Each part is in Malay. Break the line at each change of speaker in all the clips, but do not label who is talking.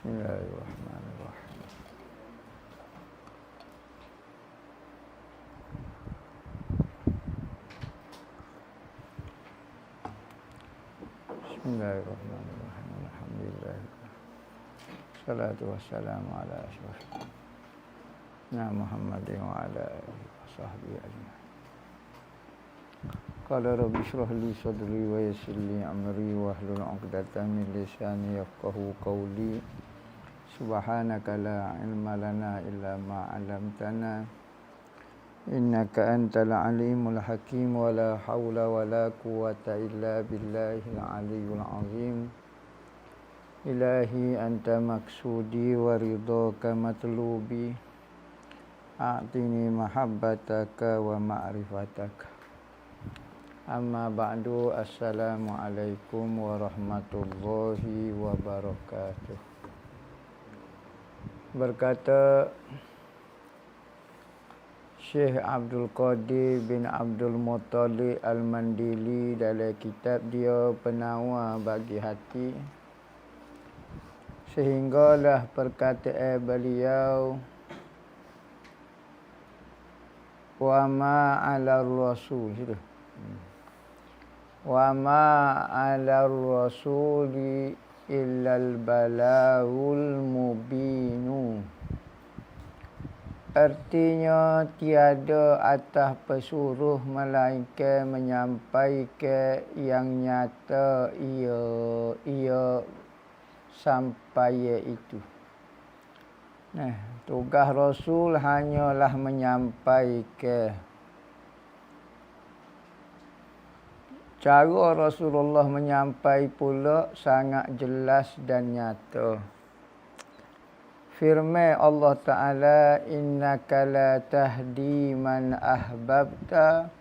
Bismillahirrahmanirrahim. Bismillahirrahmanirrahim. Alhamdulillah. Salatu wassalamu ala asyrafil Nabi Muhammadin wa ala alihi wa sahbihi ajma'in. Qala rabbi shrah li sadri wa yassir li amri wa hlul 'uqdatam min lisani yafqahu qawli. Subhanaka la ilma lana illa ma 'allamtana innaka antal alimul hakim wa la haula wa la quwwata illa billahil aliyyil azim. Ilahi anta maksudi wa ridhaka matlubi a'tini mahabbataka wa ma'rifataka. Amma ba'du, assalamualaikum warahmatullahi wabarakatuh. Berkata Syekh Abdul Qadir bin Abdul Muttalib Al-Mandili dalam kitab dia Penawar Bagi Hati, sehinggalah perkataan beliau, wa ma 'alar rasul, wa ma 'alar rasuli illal balagul mubinu. Artinya tiada atas pesuruh melainkan menyampaikan yang nyata ia sampai itu. Nah, tugas Rasul hanyalah menyampaikan. Cara Rasulullah menyampai pula sangat jelas dan nyata. Firman Allah Ta'ala, innaka la tahdi man ahbabta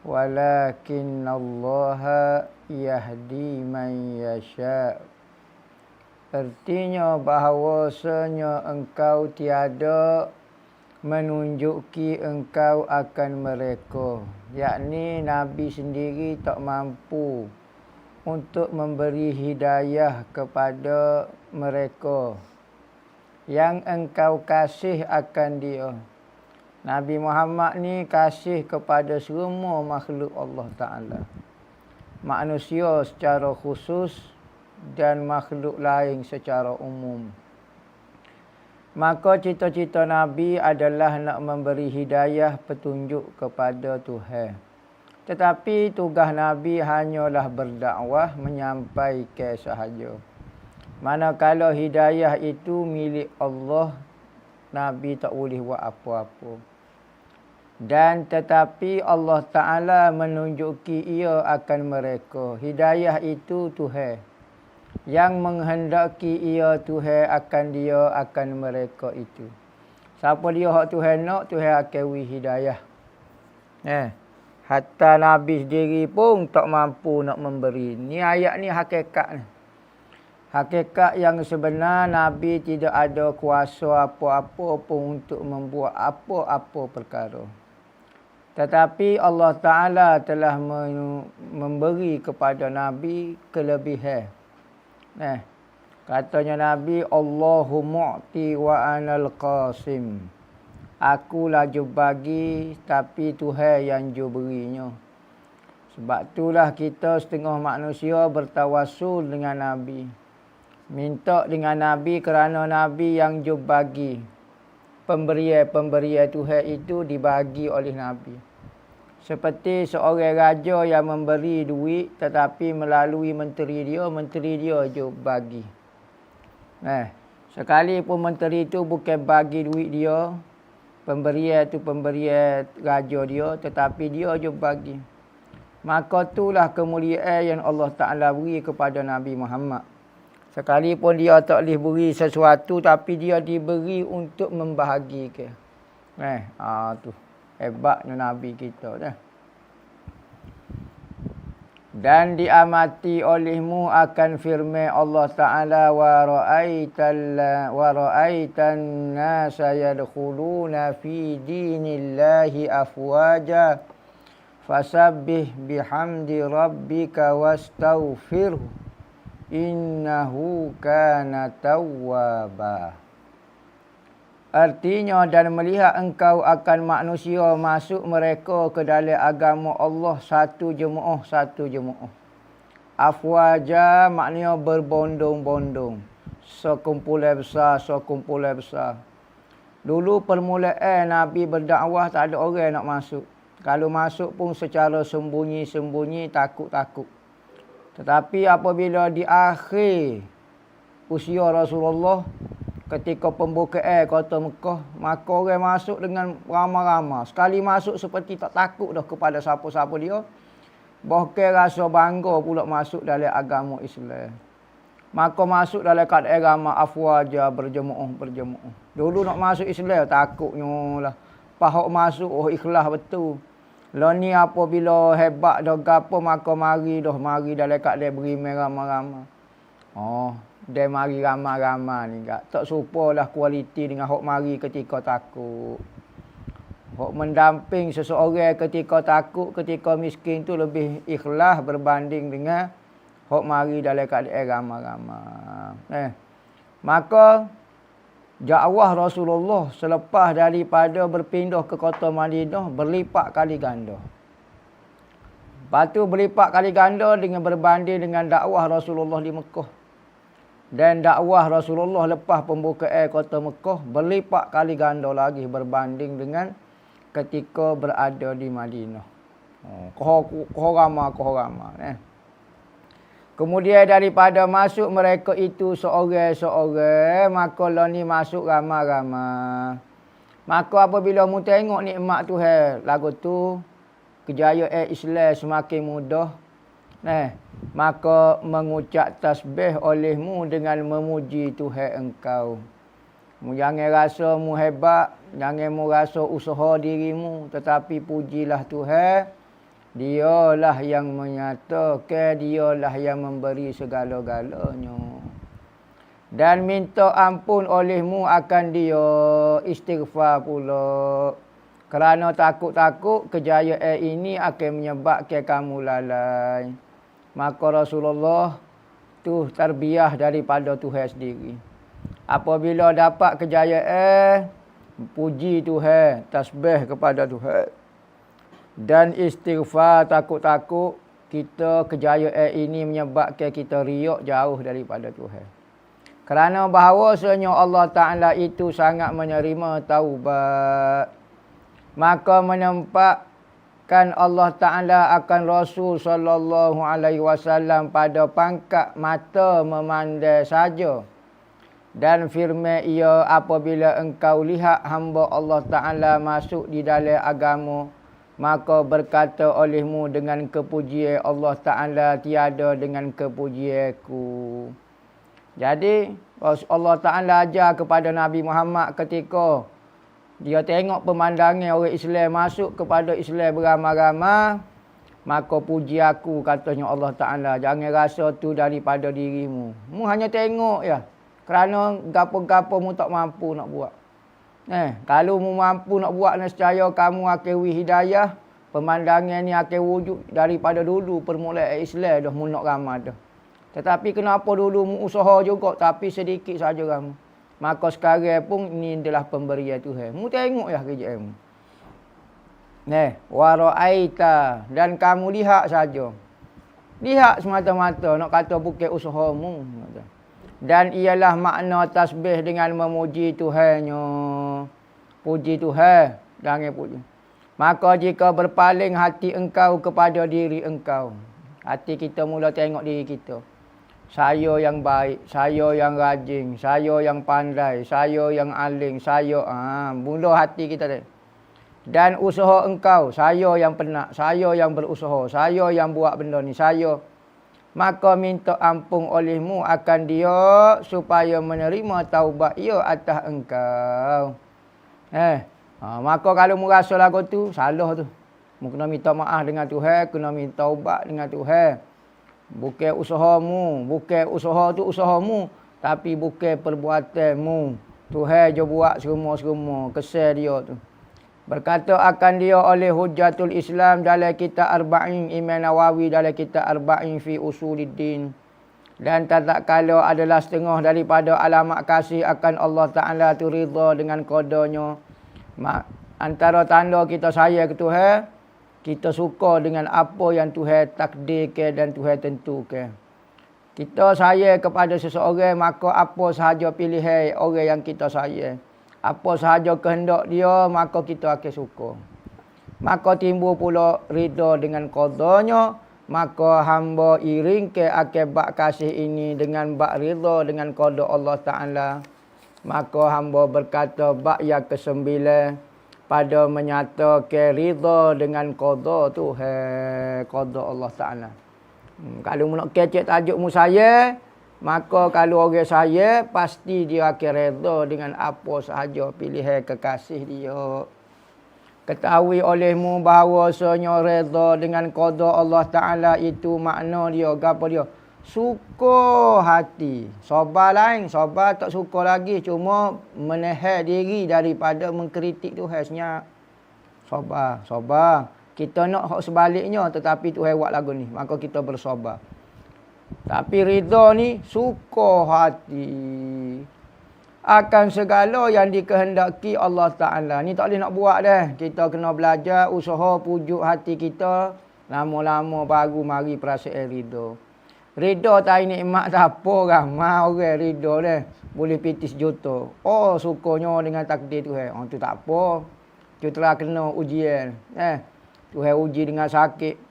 walakinnallaha yahdi man yasha'. Artinya bahawasanya engkau tiada menunjuki engkau akan mereka, yakni Nabi sendiri tak mampu untuk memberi hidayah kepada mereka. Yang engkau kasih akan dia. Nabi Muhammad ni kasih kepada semua makhluk Allah Ta'ala, manusia secara khusus dan makhluk lain secara umum. Maka cita-cita Nabi adalah nak memberi hidayah, petunjuk kepada Tuhan. Tetapi tugas Nabi hanyalah berdakwah, menyampaikan sahaja. Manakala hidayah itu milik Allah, Nabi tak boleh buat apa-apa. Dan tetapi Allah Ta'ala menunjuki ia akan mereka. Hidayah itu Tuhan. Yang menghendaki ia Tuhan akan mereka itu. Siapa dia hak Tuhan nak, Tuhan akan beri hidayah. Hatta Nabi sendiri pun tak mampu nak memberi. Ni ayat ni hakikat ni. Hakikat yang sebenar, Nabi tidak ada kuasa apa-apa pun untuk membuat apa-apa perkara. Tetapi Allah Ta'ala telah memberi kepada Nabi kelebihan. Katanya Nabi, Allahu mu'ti wa anal qasim. Aku laju bagi, tapi Tuhan yang ju berinya. Sebab itulah kita setengah manusia bertawasul dengan Nabi. Minta dengan Nabi kerana Nabi yang ju bagi. Pemberian Tuhan itu dibagi oleh Nabi. Seperti seorang raja yang memberi duit, tetapi melalui menteri dia je bagi. Sekalipun menteri itu bukan bagi duit dia, pemberian itu pemberian raja dia, tetapi dia je bagi. Maka itulah kemuliaan yang Allah Ta'ala beri kepada Nabi Muhammad. Sekalipun dia tak boleh beri sesuatu, tapi dia diberi untuk membahagikan. Tu hebatnya Nabi kita dah. Dan diamati olehmu akan firman Allah Ta'ala, wa ra'aitan nasa yadkhuluna fi dinillahi afwaja fasabbih bihamdi rabbika wastaghfirhu innahu kana tawwaba. Artinya, dan melihat engkau akan manusia masuk mereka ke dalam agama Allah satu jemaah. Afwaja maknanya berbondong-bondong. Sekumpulan besar. Dulu permulaan Nabi berdakwah tak ada orang nak masuk. Kalau masuk pun secara sembunyi-sembunyi, takut-takut. Tetapi apabila di akhir usia Rasulullah, ketika pembukaan kota Mekah, maka orang masuk dengan ramai-ramai. Sekali masuk seperti tak takut dah kepada siapa-siapa dia. Bahkan rasa bangga pula masuk dalam agama Islam. Maka masuk dalam keadaan ramai afwaja berjemaah. Dulu nak masuk Islam takutnya lah. Pahak masuk ikhlas betul. Lah ni apabila hebat dah gapo maka mari dalam keadaan berimeh ramai-ramai. Dia mari ramai-ramai ni tak serupalah kualiti dengan hok mari ketika takut. Hok mendamping seseorang ketika takut, ketika miskin tu lebih ikhlas berbanding dengan hok mari dalam keadaan ramai-ramai. Maka dakwah Rasulullah selepas daripada berpindah ke kota Madinah berlipat kali ganda. Lepas tu berlipat kali ganda dengan berbanding dengan dakwah Rasulullah di Mekah. Dan dakwah Rasulullah lepas pembukaan kota Mekah berlipat kali ganda lagi berbanding dengan ketika berada di Madinah. Kohor ramai. Kemudian daripada masuk mereka itu seorang-seorang, maka lah ni masuk ramai-ramai. Maka apabila mu tengok nikmat Tuhan, lagu tu kejayaan Islam semakin mudah. Maka mengucap tasbih olehmu dengan memuji Tuhan engkau. Mu jangan rasa mu hebat, jangan mu rasa usaha dirimu, tetapi pujilah Tuhan. Dialah yang menyatakan, dialah yang memberi segala-galanya. Dan minta ampun olehmu akan dia, istighfar pula. Kerana takut-takut kejayaan ini akan menyebabkan kamu lalai. Maka Rasulullah tu tarbiyah daripada Tuhan sendiri. Apabila dapat kejayaan, puji Tuhan, tasbih kepada Tuhan. Dan istighfar takut-takut kita kejayaan ini menyebabkan kita riak jauh daripada Tuhan. Kerana bahawasanya Allah Ta'ala itu sangat menerima taubat. Maka menempatkan Allah Ta'ala akan Rasul sallallahu alaihi wasallam pada pangkat mata memandai saja. Dan firman ia, apabila engkau lihat hamba Allah Ta'ala masuk di dalam agama, maka berkata olehmu dengan kepujian Allah Ta'ala, tiada dengan kepujianku. Jadi Allah Ta'ala ajar kepada Nabi Muhammad ketika dia tengok pemandangan orang Islam masuk kepada Islam beramai-ramai, maka puji aku, katanya Allah Ta'ala. Jangan rasa tu daripada dirimu. Mu hanya tengok ya. Kerana gapo-gapo mu tak mampu nak buat. Kalau mu mampu nak buat nescaya kamu akan hidayah. Pemandangan ni akan wujud daripada dulu permulaan Islam dah mu nak ramai dah. Tetapi kenapa dulu mu usaha juga tapi sedikit saja kamu. Maka sekarang pun ini adalah pemberian Tuhan. Mu tengok ya kerjaan mu. Wa ra'aita, dan kamu lihat saja. Lihat semata-mata, nak kata bukan usahamu. Dan ialah makna tasbih dengan memuji Tuhannya. Puji Tuhan, jangan puji. Maka jika berpaling hati engkau kepada diri engkau. Hati kita mula tengok diri kita. Saya yang baik, saya yang rajin, saya yang pandai, saya yang alim, mula hati kita tengok. Dan usaha engkau, saya yang penat, saya yang berusaha, saya yang buat benda ni, saya. Maka minta ampun olehmu akan dia supaya menerima taubat ia atas engkau. Maka kalau mu rasa lagu tu, salah tu. Mu kena minta maaf dengan Tuhan, kena minta taubat dengan Tuhan. Bukan usahamu, bukan usaha tu usahamu, tapi bukan perbuatanmu. Tuhan je buat semua-semua, kesal dia tu. Berkata akan dia oleh Hujjatul Islam dalam kitab Arba'in, Imam Nawawi dalam kitab Arba'in fi Usuluddin. Dan tak kala adalah setengah daripada alamat kasih akan Allah Ta'ala tu ridha dengan qadanya. Antara tanda kita sayang ke Tuhan, kita suka dengan apa yang Tuhan takdirkan dan Tuhan tentukan. Kita sayang kepada seseorang, maka apa sahaja pilihan orang yang kita sayang, apa sahaja kehendak dia, maka kita akan suka. Maka timbul pula ridha dengan qadanya, maka hamba iringkan akibat kasih ini dengan bak ridha dengan qada Allah Ta'ala. Maka hamba berkata bak yang ke-9 pada menyatakan ridha dengan qada Tuhan, qada Allah Ta'ala. Kalau nak kecek tajuk mu saya, maka kalau orang saya, pasti dia akan redha dengan apa sahaja pilihan kekasih dia. Ketahui olehmu bahawasanya redha dengan qada Allah Ta'ala itu makna dia, apa dia? Suka hati. Sabar lain, sabar tak suka lagi. Cuma menahan diri daripada mengkritik Tuhan senyap. Sabar, sabar. Kita nak hak sebaliknya, tetapi Tuhan buat lagu ni, maka kita bersabar. Tapi ridha ni suka hati akan segala yang dikehendaki Allah Ta'ala. Ni tak boleh nak buat dah. Kita kena belajar, usaha pujuk hati kita. Lama-lama baru mari perasaan ridha. Ridha tak nikmat tak apa, ramai orang ridha dah. Boleh pitis juta. Oh, sukanya dengan takdir Tuhan. Oh, tu tak apa. Tu telah kena ujian. Tuhan uji dengan sakit.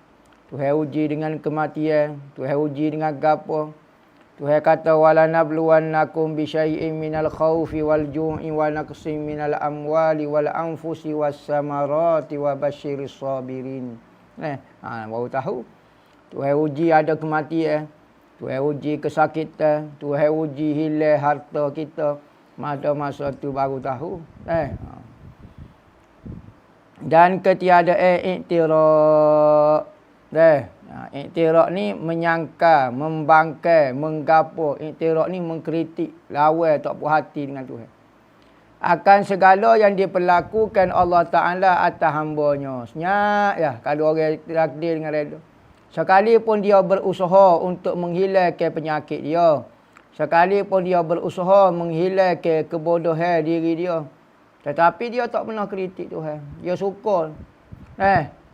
Tuhan uji dengan kematian. Tuhan uji dengan gapo. Tuhan kata wala nabluwannakum bisyai'in minal khaufi wal ju'i wa naqsin minal amwali wal anfusi was samarati wa basyiris sabirin. Baru tahu. Tuhan uji ada kematian. Tuhan uji kesakitan. Tuhan uji hilang harta kita. Pada masa tu baru tahu. Dan ketiadaan iktirak. Iktirak ni menyangka, membangkai, menggapo. Iktirak ni mengkritik, lawan, tak puas hati dengan Tuhan. Akan segala yang diperlakukan Allah Ta'ala atas hambanya. Senyap ya, kalau orang takdir dengan redha. Sekalipun dia berusaha untuk menghilangkan penyakit dia. Sekalipun dia berusaha menghilangkan kebodohan diri dia. Tetapi dia tak pernah kritik Tuhan. Dia suka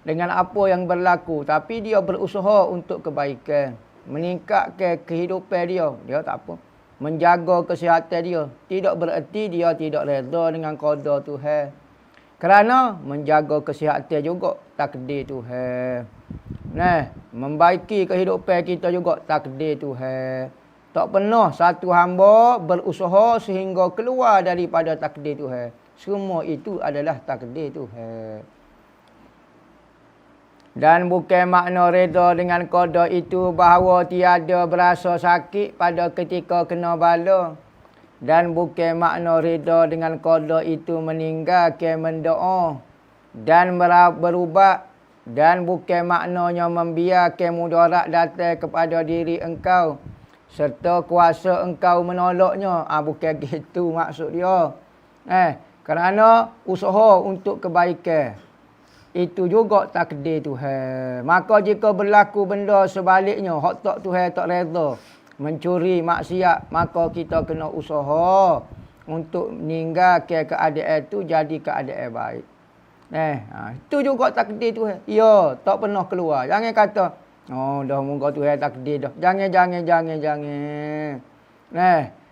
dengan apa yang berlaku. Tapi dia berusaha untuk kebaikan. Meningkatkan kehidupan dia. Dia tak apa. Menjaga kesihatan dia. Tidak bererti dia tidak redha dengan qada Tuhan. Kerana menjaga kesihatan juga takdir Tuhan. Membaiki kehidupan kita juga takdir Tuhan. Tak pernah satu hamba berusaha sehingga keluar daripada takdir Tuhan. Semua itu adalah takdir Tuhan. Dan bukan makna redha dengan qada itu bahawa tiada berasa sakit pada ketika kena bala. Dan bukan makna redha dengan qada itu meninggalkan mendoa dan berubat. Dan bukan maknanya membiarkan mudarat datang kepada diri engkau serta kuasa engkau menolaknya. Bukan gitu maksud dia. Kerana usaha untuk kebaikan itu juga takdir Tuhan. Maka jika berlaku benda sebaliknya, hak tak Tuhan tak redha, mencuri, maksiat, maka kita kena usaha untuk meninggalkan keadaan itu jadi keadaan baik. Itu juga takdir Tuhan. Ya, tak pernah keluar. Jangan kata, oh dah moga Tuhan takdir dah. Jangan.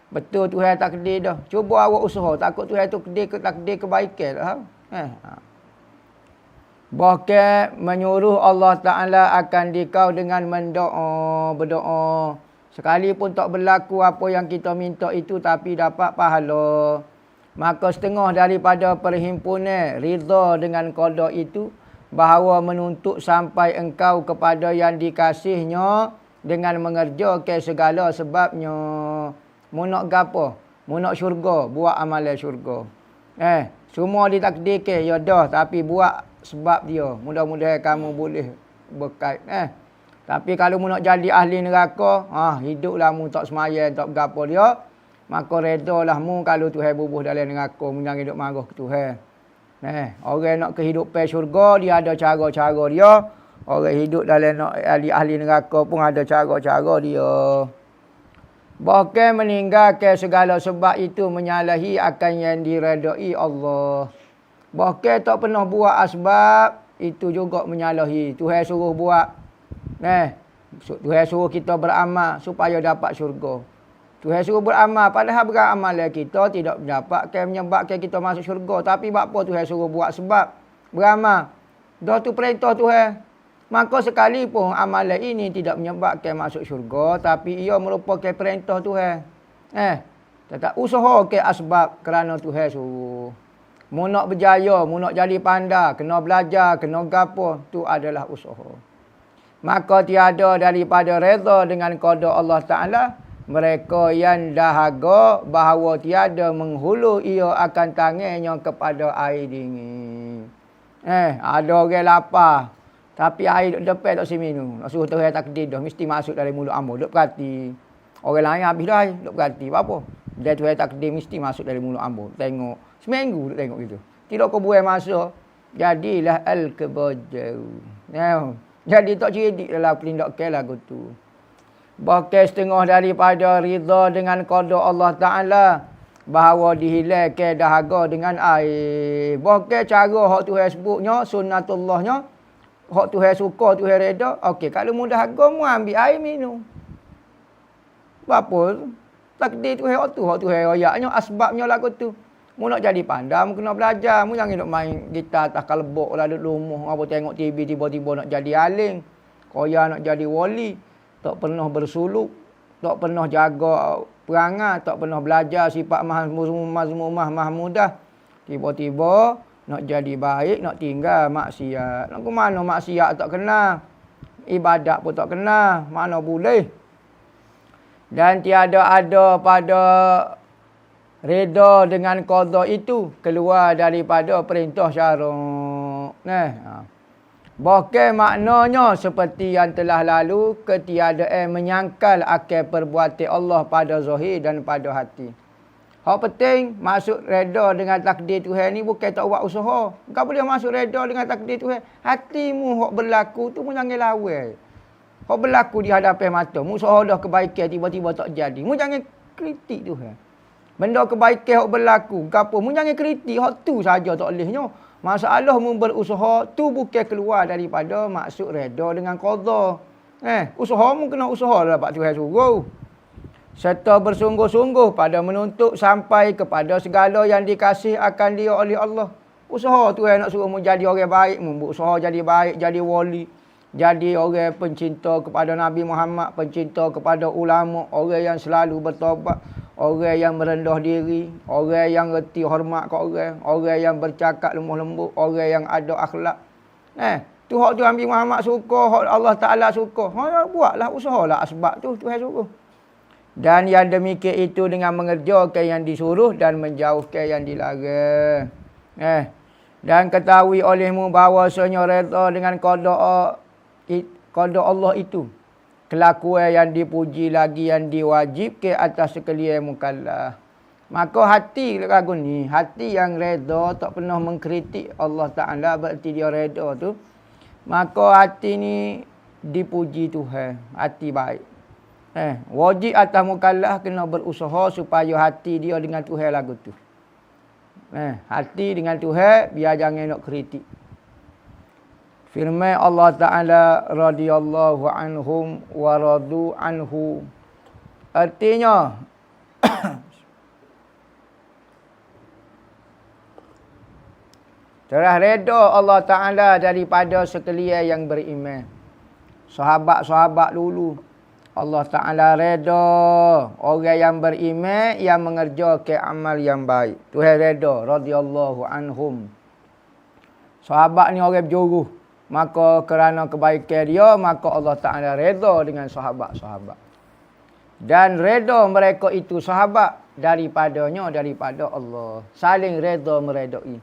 Betul Tuhan takdir dah. Cuba awak usaha. Takut Tuhan tu takdir kebaikan dah. Bahkan menyuruh Allah Ta'ala akan dikau dengan berdoa. Sekalipun tak berlaku apa yang kita minta itu, tapi dapat pahala. Maka setengah daripada perhimpunan ridha dengan qada itu, bahawa menuntut sampai engkau kepada yang dikasihnya dengan mengerjakan segala sebabnya. Mu nak gapo? Mu nak syurga, buat amalan syurga. Semua ditakdirkan, ya dah, tapi buat sebab dia. Mudah-mudahan kamu boleh berkait. Tapi kalau mu nak jadi ahli neraka, hiduplah mu tak semayang, tak gapo dia, maka redalah mu kalau Tuhan bubuh dalam neraka, mu jangan hidup marah ke Tuhan. Orang nak kehidupan syurga, dia ada cara-cara dia. Orang hidup dalam nak ahli neraka pun ada cara-cara dia. Bahkan meninggalkan segala sebab itu menyalahi akan yang diredai Allah. Bahkan tak pernah buat asbab, itu juga menyalahi. Tuhan suruh buat. Tuhan suruh kita beramal supaya dapat syurga. Tuhan suruh beramal, padahal beramalan kita tidak mendapatkan menyebabkan kita masuk syurga. Tapi apa Tuhan suruh buat sebab? Beramal. Dah tu perintah Tuhan. Maka sekalipun amalan ini tidak menyebabkan masuk syurga, tapi ia merupakan perintah Tuhan. Tetap usaha ke asbab kerana Tuhan suruh. Mu nak berjaya, mu nak jadi pandai, kena belajar, kena gapo, tu adalah usaha. Maka tiada daripada reda dengan qada Allah Ta'ala, mereka yang dahaga bahawa tiada menghulu ia akan tangannya kepada air dingin. Ada orang lapar, tapi air duduk depan tak si minum. Nak suruh Tuhan takdir dah, mesti masuk dalam mulut ambo. Duduk perhati. Orang lain habis dah air, duduk perhati. Apa? Dia Tuhan takdir mesti masuk dalam mulut ambo. Tengok. Seminggu duduk tengok gitu. Tidak kau buai masuk. Jadilah al-kebajau. Jadi tak cerdik dalam pelindakan lagu tu. Bahkan setengah daripada rida dengan qada Allah Ta'ala, bahawa dihilangkan dahaga dengan air. Bahkan cara hak Tuhan sebutnya, sunnatullahnya, hak Tuhan suka, Tuhan reda. Okey, kalau mu dahaga, mu ambil air minum. Apa? Takdir Tuhan hak tu. Hak Tuhan royaknya, asbabnya lagu tu. Mu nak jadi pandai, mu kena belajar. Mu jangan nak main gitar atas kalbok lah duduk rumah. Apa tengok TV tiba-tiba nak jadi aling. Koya nak jadi wali. Tak pernah bersuluk. Tak pernah jaga perangai. Tak pernah belajar sifat mazmumah, mahmudah. Tiba-tiba nak jadi baik, nak tinggal maksiat. Nak ke mana maksiat tak kenal. Ibadat pun tak kenal. Mana boleh. Dan tiada ada pada reda dengan qada itu keluar daripada perintah syarak. Bahkan maknanya seperti yang telah lalu, ketiadaan menyangkal akan perbuatan Allah pada zahir dan pada hati. Hak penting masuk reda dengan takdir Tuhan ni bukan tak buat usaha. Kau boleh masuk reda dengan takdir Tuhan. Hatimu hak berlaku tu mu jangan lawan. Hak berlaku di hadapan mata, mu usaha dah kebaikan tiba-tiba tak jadi. Mu jangan kritik Tuhan. Benda kebaikan hak berlaku, gapo mu jangan kritik hak tu saja tak lehnya. Masalah mu berusaha tu bukan keluar daripada maksud reda dengan qada. Usaha mu kena usaha dapat Tuhan suruh. Serta bersungguh-sungguh pada menuntut sampai kepada segala yang dikasih akan dia oleh Allah. Usaha Tuhan nak suruh mu jadi orang baik, mu usaha jadi baik, jadi wali, jadi orang pencinta kepada Nabi Muhammad, pencinta kepada ulama, orang yang selalu bertaubat, orang yang merendah diri, orang yang reti hormat ke orang yang bercakap lemah lembut, orang yang ada akhlak. Tu hak tu Nabi Muhammad suka, hak Allah Ta'ala suka. Buatlah usahalah asbab tu Tuhan suruh. Dan yang demikian itu dengan mengerjakan yang disuruh dan menjauhkan yang dilarang. Dan ketahui olehmu bahawasanya reda dengan qada Allah itu kelakuan yang dipuji lagi yang diwajibkan atas sekalian mukallaf. Maka hati lagu ni, hati yang reda tak pernah mengkritik Allah Ta'ala berarti dia reda tu. Maka hati ni dipuji Tuhan, hati baik. Wajib atas mukallaf kena berusaha supaya hati dia dengan Tuhan lagu tu. Hati dengan Tuhan biar jangan nak kritik. Firman Allah Ta'ala radhiyallahu anhum wa radu anhu. Artinya telah reda Allah Ta'ala daripada sekalian yang beriman. Sahabat-sahabat dulu Allah Ta'ala reda orang yang beriman yang mengerjakan amal yang baik. Tuhan reda radhiyallahu anhum. Sahabat ni orang berjuruh. Maka kerana kebaikan dia, maka Allah Ta'ala reda dengan sahabat-sahabat. Dan reda mereka itu sahabat daripada Allah. Saling reda meredai.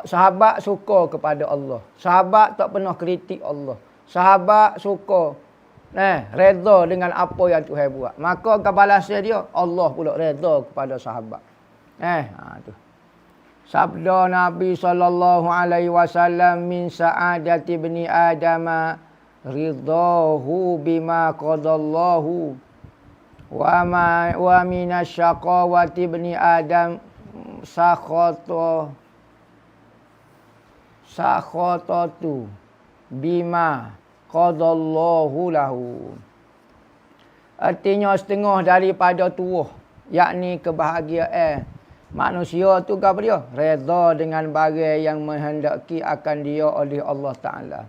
Sahabat suka kepada Allah. Sahabat tak pernah kritik Allah. Sahabat suka reda dengan apa yang Tuhan buat. Maka kebalasan dia, Allah pula reda kepada sahabat. Tu. Sabda Nabi SAW, min sa'adati bani adama ridahu bima qadallahu Wa minasyaqawati bani Adam sakhotatu bima qadallahu lahu. Artinya setengah daripada tuah, yakni kebahagiaan manusia tu apa dia? Redha dengan barang yang menghendaki akan dia oleh Allah Ta'ala.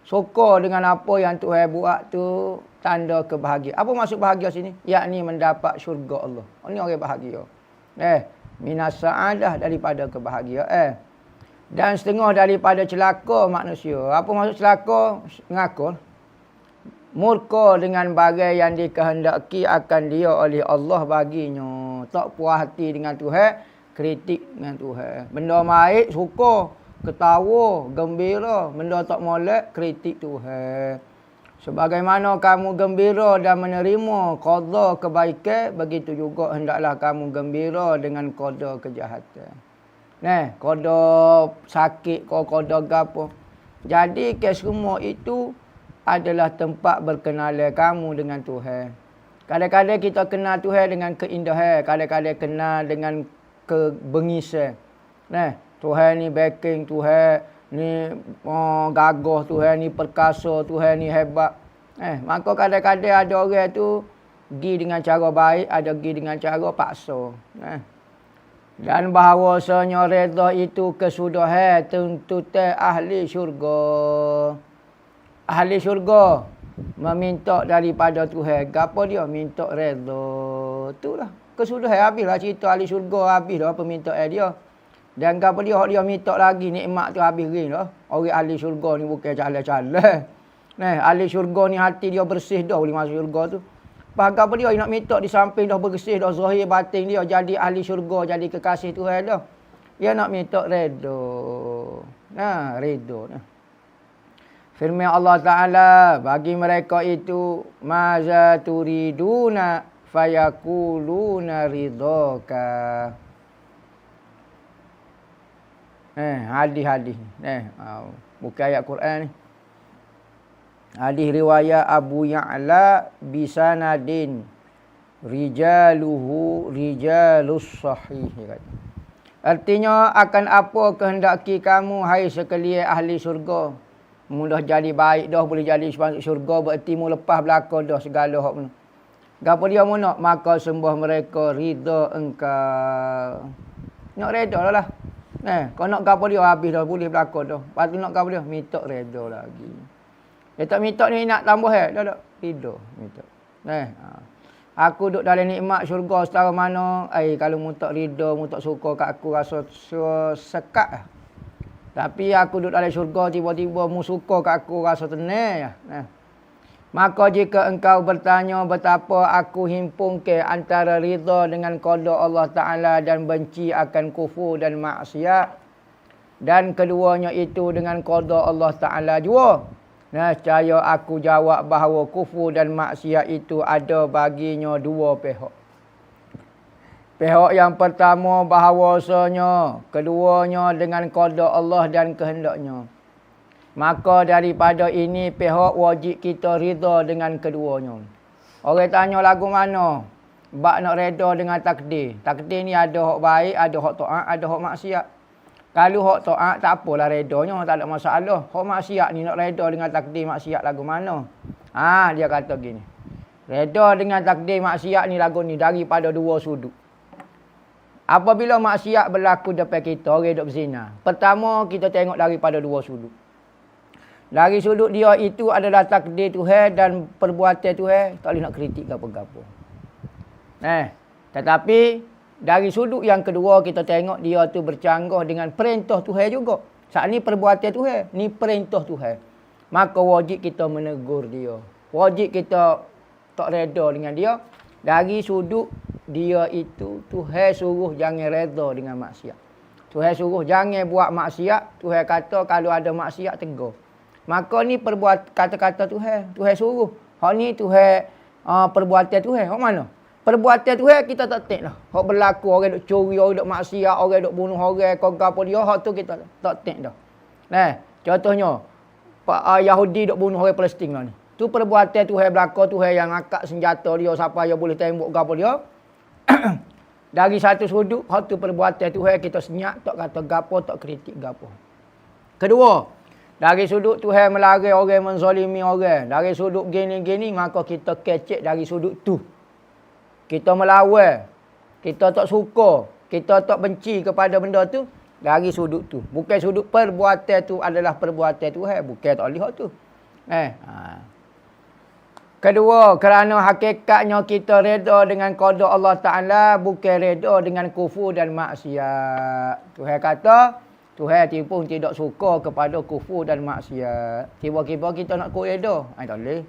Suka dengan apa yang Tuhan buat tu tanda kebahagiaan. Apa maksud bahagia sini? Yakni mendapat syurga Allah. Ini orang bahagia. Minas sa'adah daripada kebahagiaan. Dan setengah daripada celaka manusia. Apa maksud celaka? Ngakul. Murka dengan barang yang dikehendaki akan dia oleh Allah baginya. Tak puas hati dengan Tuhan, kritik dengan Tuhan. Benda baik, suka, ketawa, gembira. Benda tak molek, kritik Tuhan. Sebagaimana kamu gembira dan menerima qada kebaikan, begitu juga hendaklah kamu gembira dengan qada kejahatan. Qada sakit, qada gapo. Jadi semua itu adalah tempat berkenalan kamu dengan Tuhan. Kadang-kadang kita kenal Tuhan dengan keindahan, kadang-kadang kenal dengan kebengisan. Tuhan ni backing, Tuhan ni gagah, Tuhan ni perkasa, Tuhan ni hebat. Maka kadang-kadang ada orang tu pergi dengan cara baik, ada pergi dengan cara paksa. Dan bahawasanya redha itu kesudahan tuntutan ahli syurga. Ahli syurga meminta daripada Tuhan. Gapo dia? Minta redha. Itulah kesudahan, habislah cerita ahli syurga, habis dah permintaan dia. Dan gapo dia hak dia minta lagi, nikmat tu habis ring dah. Orang ahli syurga ni bukan calon-calon. Ahli syurga ni hati dia bersih dah boleh masuk syurga tu. Apa dia nak minta di samping dah bersih dah zahir batin dia jadi ahli syurga, jadi kekasih Tuhan dah. Dia nak minta redha. Redha. Firman Allah Ta'ala, bagi mereka itu, maza turiduna fayakuluna ridhaka. Hadis-hadis. Bukan ayat Quran ni. Hadis riwayat Abu Ya'la bisanadin rijaluhu rijalus sahih. Artinya, akan apa kehendaki kamu, hai sekalian ahli syurga. Mudah jadi baik dah, boleh jadi syurga, berarti mu lepas belaka dah segala hak mana. Gapo dia mu nak? Maka sembah mereka ridha engkau. Nak redha lah. Kau nak gapo dia habis dah, boleh belaka dah. Lepas tu nak gapo dia? Minta redha lagi. Dia tak minta ni nak tambah dah. Ridha minta. Aku duduk dalam nikmat syurga setara mana, kalau mu tak ridha, mu tak suka kat aku, rasa sekat lah. Tapi aku duduk dalam syurga, tiba-tiba mu suka kat aku, rasa tenang. Maka jika engkau bertanya betapa aku himpunkan antara ridha dengan qada Allah Ta'ala dan benci akan kufur dan maksiat, dan keduanya itu dengan qada Allah Ta'ala jua, nescaya aku jawab bahawa kufur dan maksiat itu ada baginya dua pihak. Pihak yang pertama bahawasanya keduanya dengan qada Allah dan kehendaknya. Maka daripada ini pihak wajib kita ridha dengan keduanya. Orang tanya lagu mana? Bak nak redha dengan takdir. Takdir ni ada hak baik, ada hak taat, ada hak maksiat. Kalau hak taat tak apalah redanya, tak ada masalah. Hak maksiat ni nak redha dengan takdir maksiat lagu mana? Dia kata gini. Redha dengan takdir maksiat ni lagu ni daripada dua sudut. Apabila maksiat berlaku depan kita, orang duk berzina. Pertama, kita tengok daripada dua sudut. Dari sudut dia itu adalah takdir Tuhan dan perbuatan Tuhan, tak boleh nak kritik apa-apa. Tetapi dari sudut yang kedua, kita tengok dia tu bercanggah dengan perintah Tuhan juga. Saat ni perbuatan Tuhan, ni perintah Tuhan. Maka wajib kita menegur dia. Wajib kita tak reda dengan dia. Dari sudut dia itu, Tuhan suruh jangan reda dengan maksiat. Tuhan suruh jangan buat maksiat. Tuhan kata kalau ada maksiat tegur. Maka ni perbuat kata-kata Tuhan. Tuhan suruh. Hak ni Tuhan perbuatan Tuhan. Hak mana? Perbuatan Tuhan kita tak take lah. Hak berlaku orang duk curi, orang duk maksiat, orang duk bunuh orang, kau apa dia, hak tu kita tak take dah. Contohnya Yahudi duk bunuh orang Palestin lah ni. Tu perbuatan Tuhan belaka, Tuhan yang angkat senjata dia siapa yang boleh tembak gapo dia. Dari satu sudut, hal tu perbuatan Tuhan kita senyap tak kata gapo, tak kritik gapo. Kedua, dari sudut Tuhan melarang orang menzalimi orang. Dari sudut gini-gini maka kita kecek dari sudut tu. Kita melawan, kita tak suka, kita tak benci kepada benda tu dari sudut tu. Bukan sudut perbuatan tu adalah perbuatan Tuhan, bukan tak lihat tu. Kedua, kerana hakikatnya kita reda dengan qada Allah Ta'ala, bukan reda dengan kufur dan maksiat. Tuhan kata, Tuhan pun tidak suka kepada kufur dan maksiat. Tiba-tiba kita nak kau reda. Tak boleh.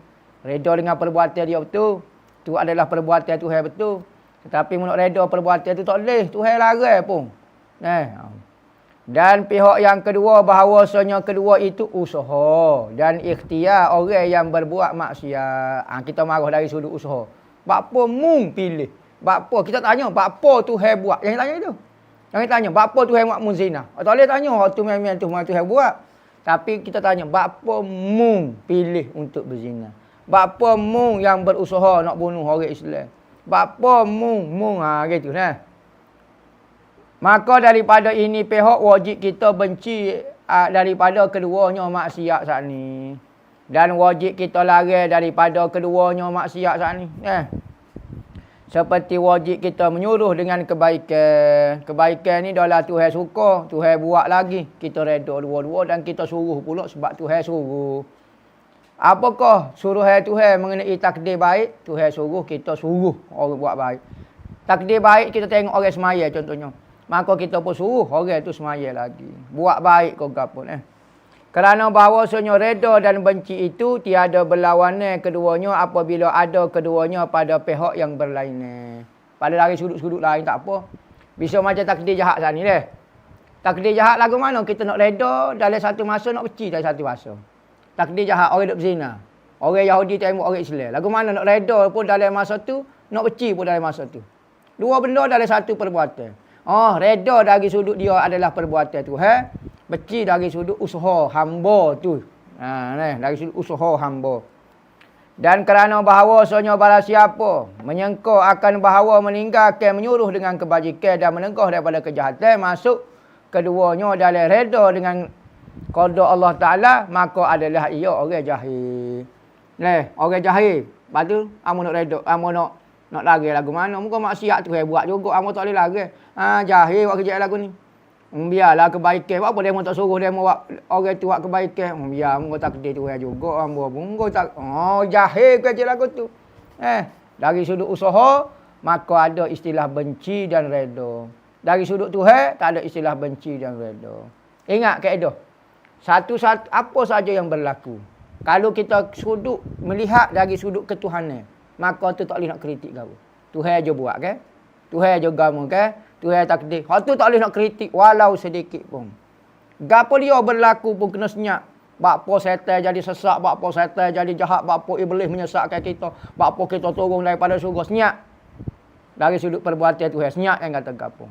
Reda dengan perbuatan dia betul. Itu adalah perbuatan Tuhan betul. Tetapi menurut reda perbuatan itu tak boleh. Tuhan larang pun. Dan pihak yang kedua, bahawasanya kedua itu usaha dan ikhtiar orang yang berbuat maksiat. Kita marah dari sudut usaha. Bapa mung pilih. Bapa kita tanya, bapa Tuhan buat. Yang tanya itu. Yang tanya, bapa Tuhan buat muzina. Tak boleh tanya, tu memang Tuhan buat. Tapi kita tanya, bapa mung pilih untuk berzina. Bapa mung yang berusaha nak bunuh orang Islam. Bapa mung gitu nah. Maka daripada ini pihak wajib kita benci daripada keduanya maksiat saat ni. Dan wajib kita lari daripada keduanya maksiat saat ni. Seperti wajib kita menyuruh dengan kebaikan. Kebaikan ni adalah Tuhan suka. Tuhan buat lagi. Kita reda dua-dua dan kita suruh pula sebab Tuhan suruh. Apakah suruhan Tuhan mengenai takdir baik? Tuhan suruh, kita suruh orang buat baik. Takdir baik kita tengok orang semaya contohnya. Maka kita pun suruh orang tu semaya lagi. Buat baik kau gapun. Kerana bahawasanya reda dan benci itu tiada berlawanan keduanya apabila ada keduanya pada pihak yang berlainan. Pada dari sudut-sudut lain tak apa. Bisa macam takdir jahat sana ni deh. Takdir jahat lagu mana kita nak reda dalam satu masa, nak benci dalam satu masa. Takdir jahat orang duk berzina. Orang Yahudi tembak orang Islam. Lagu mana nak reda pun dalam masa tu, nak benci pun dalam masa tu. Dua benda dalam satu perbuatan. Reda dari sudut dia adalah perbuatan Tuhan. Benci dari sudut usaha hamba tu. Dari sudut usaha hamba. Dan kerana bahawasanya barang siapa menyangka akan bahawa meninggalkan menyuruh dengan kebajikan dan menegah daripada kejahatan, masuk keduanya dalam reda dengan qada Allah Ta'ala, maka adalah ia orang jahil. Orang jahil. Lepas tu, amu nak reda, amu nak lari lagu mana? Muka maksiat tu buat juga, amu tak boleh lari. Jahil buat kerja lagu ni. Biarlah kebaikan. Apa dia tak suruh dia buat orang tu buat kebaikan? Biar muka takdir tu juga, amu tak. Jahil kerja lagu tu. Dari sudut usaha, maka ada istilah benci dan reda. Dari sudut Tuhan, tak ada istilah benci dan reda. Ingat kaedah. Satu-satu apa saja yang berlaku. Kalau kita sudut melihat dari sudut ketuhanan, maka tu tak boleh nak kritik kau. Tuhan aja buat kan? Tuhan aja agama kan? Tuhan takdir. Hak tu tak boleh nak kritik walau sedikit pun. Gapo dia berlaku pun kena senyap. Bakpo setan jadi sesak, bakpo setan jadi jahat, bakpo iblis menyesatkan kita, bakpo kita turun daripada surga, senyap. Dari sudut perbuatan Tuhan, senyap yang kata gapo.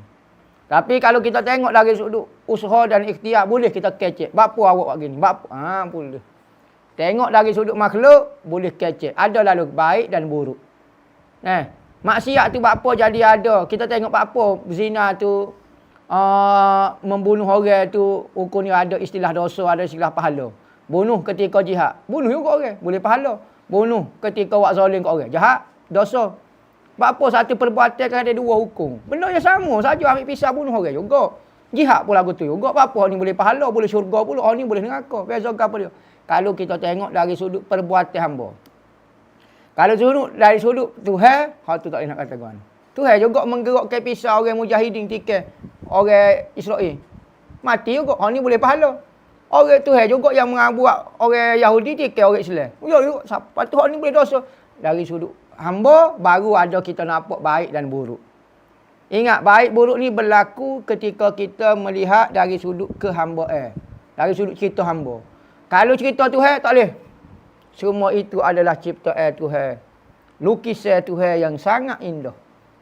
Tapi kalau kita tengok dari sudut usaha dan ikhtiar, boleh kita kecek. Bapa awak buat gini? Bapa, boleh. Tengok dari sudut makhluk, boleh kecek. Ada lalu baik dan buruk. Maksiat tu bapa jadi ada. Kita tengok bapa zina tu, membunuh orang tu, hukumnya ada istilah dosa, ada istilah pahala. Bunuh ketika jihad. Bunuh juga orang, boleh pahala. Bunuh ketika buat zalim kat orang. Jahat, dosa. Bapa satu perbuatan kan ada dua hukum. Benda yang sama saja, ambil pisau bunuh orang juga. Jihad pun lagu tu juga. Bapa ni boleh pahala, boleh syurga pula. Ni boleh neraka. Beza apa dia? Kalau kita tengok dari sudut perbuatan hamba. Kalau dari sudut Tuhan, hal tu tak boleh nak kata kan. Tuhan juga menggerakkan pisau orang mujahidin tikai orang Israel. Mati juga. Ni boleh pahala. Orang Tuhan juga yang buat orang Yahudi tikai orang Islam. Ya, siapa tu ni boleh dosa. Dari sudut hamba baru ada kita nampak baik dan buruk. Ingat, baik buruk ni berlaku ketika kita melihat dari sudut kehambaan. Dari sudut cerita hamba. Kalau cerita Tuhan tak boleh. Semua itu adalah ciptaan Tuhan. Lukisan Tuhan yang sangat indah.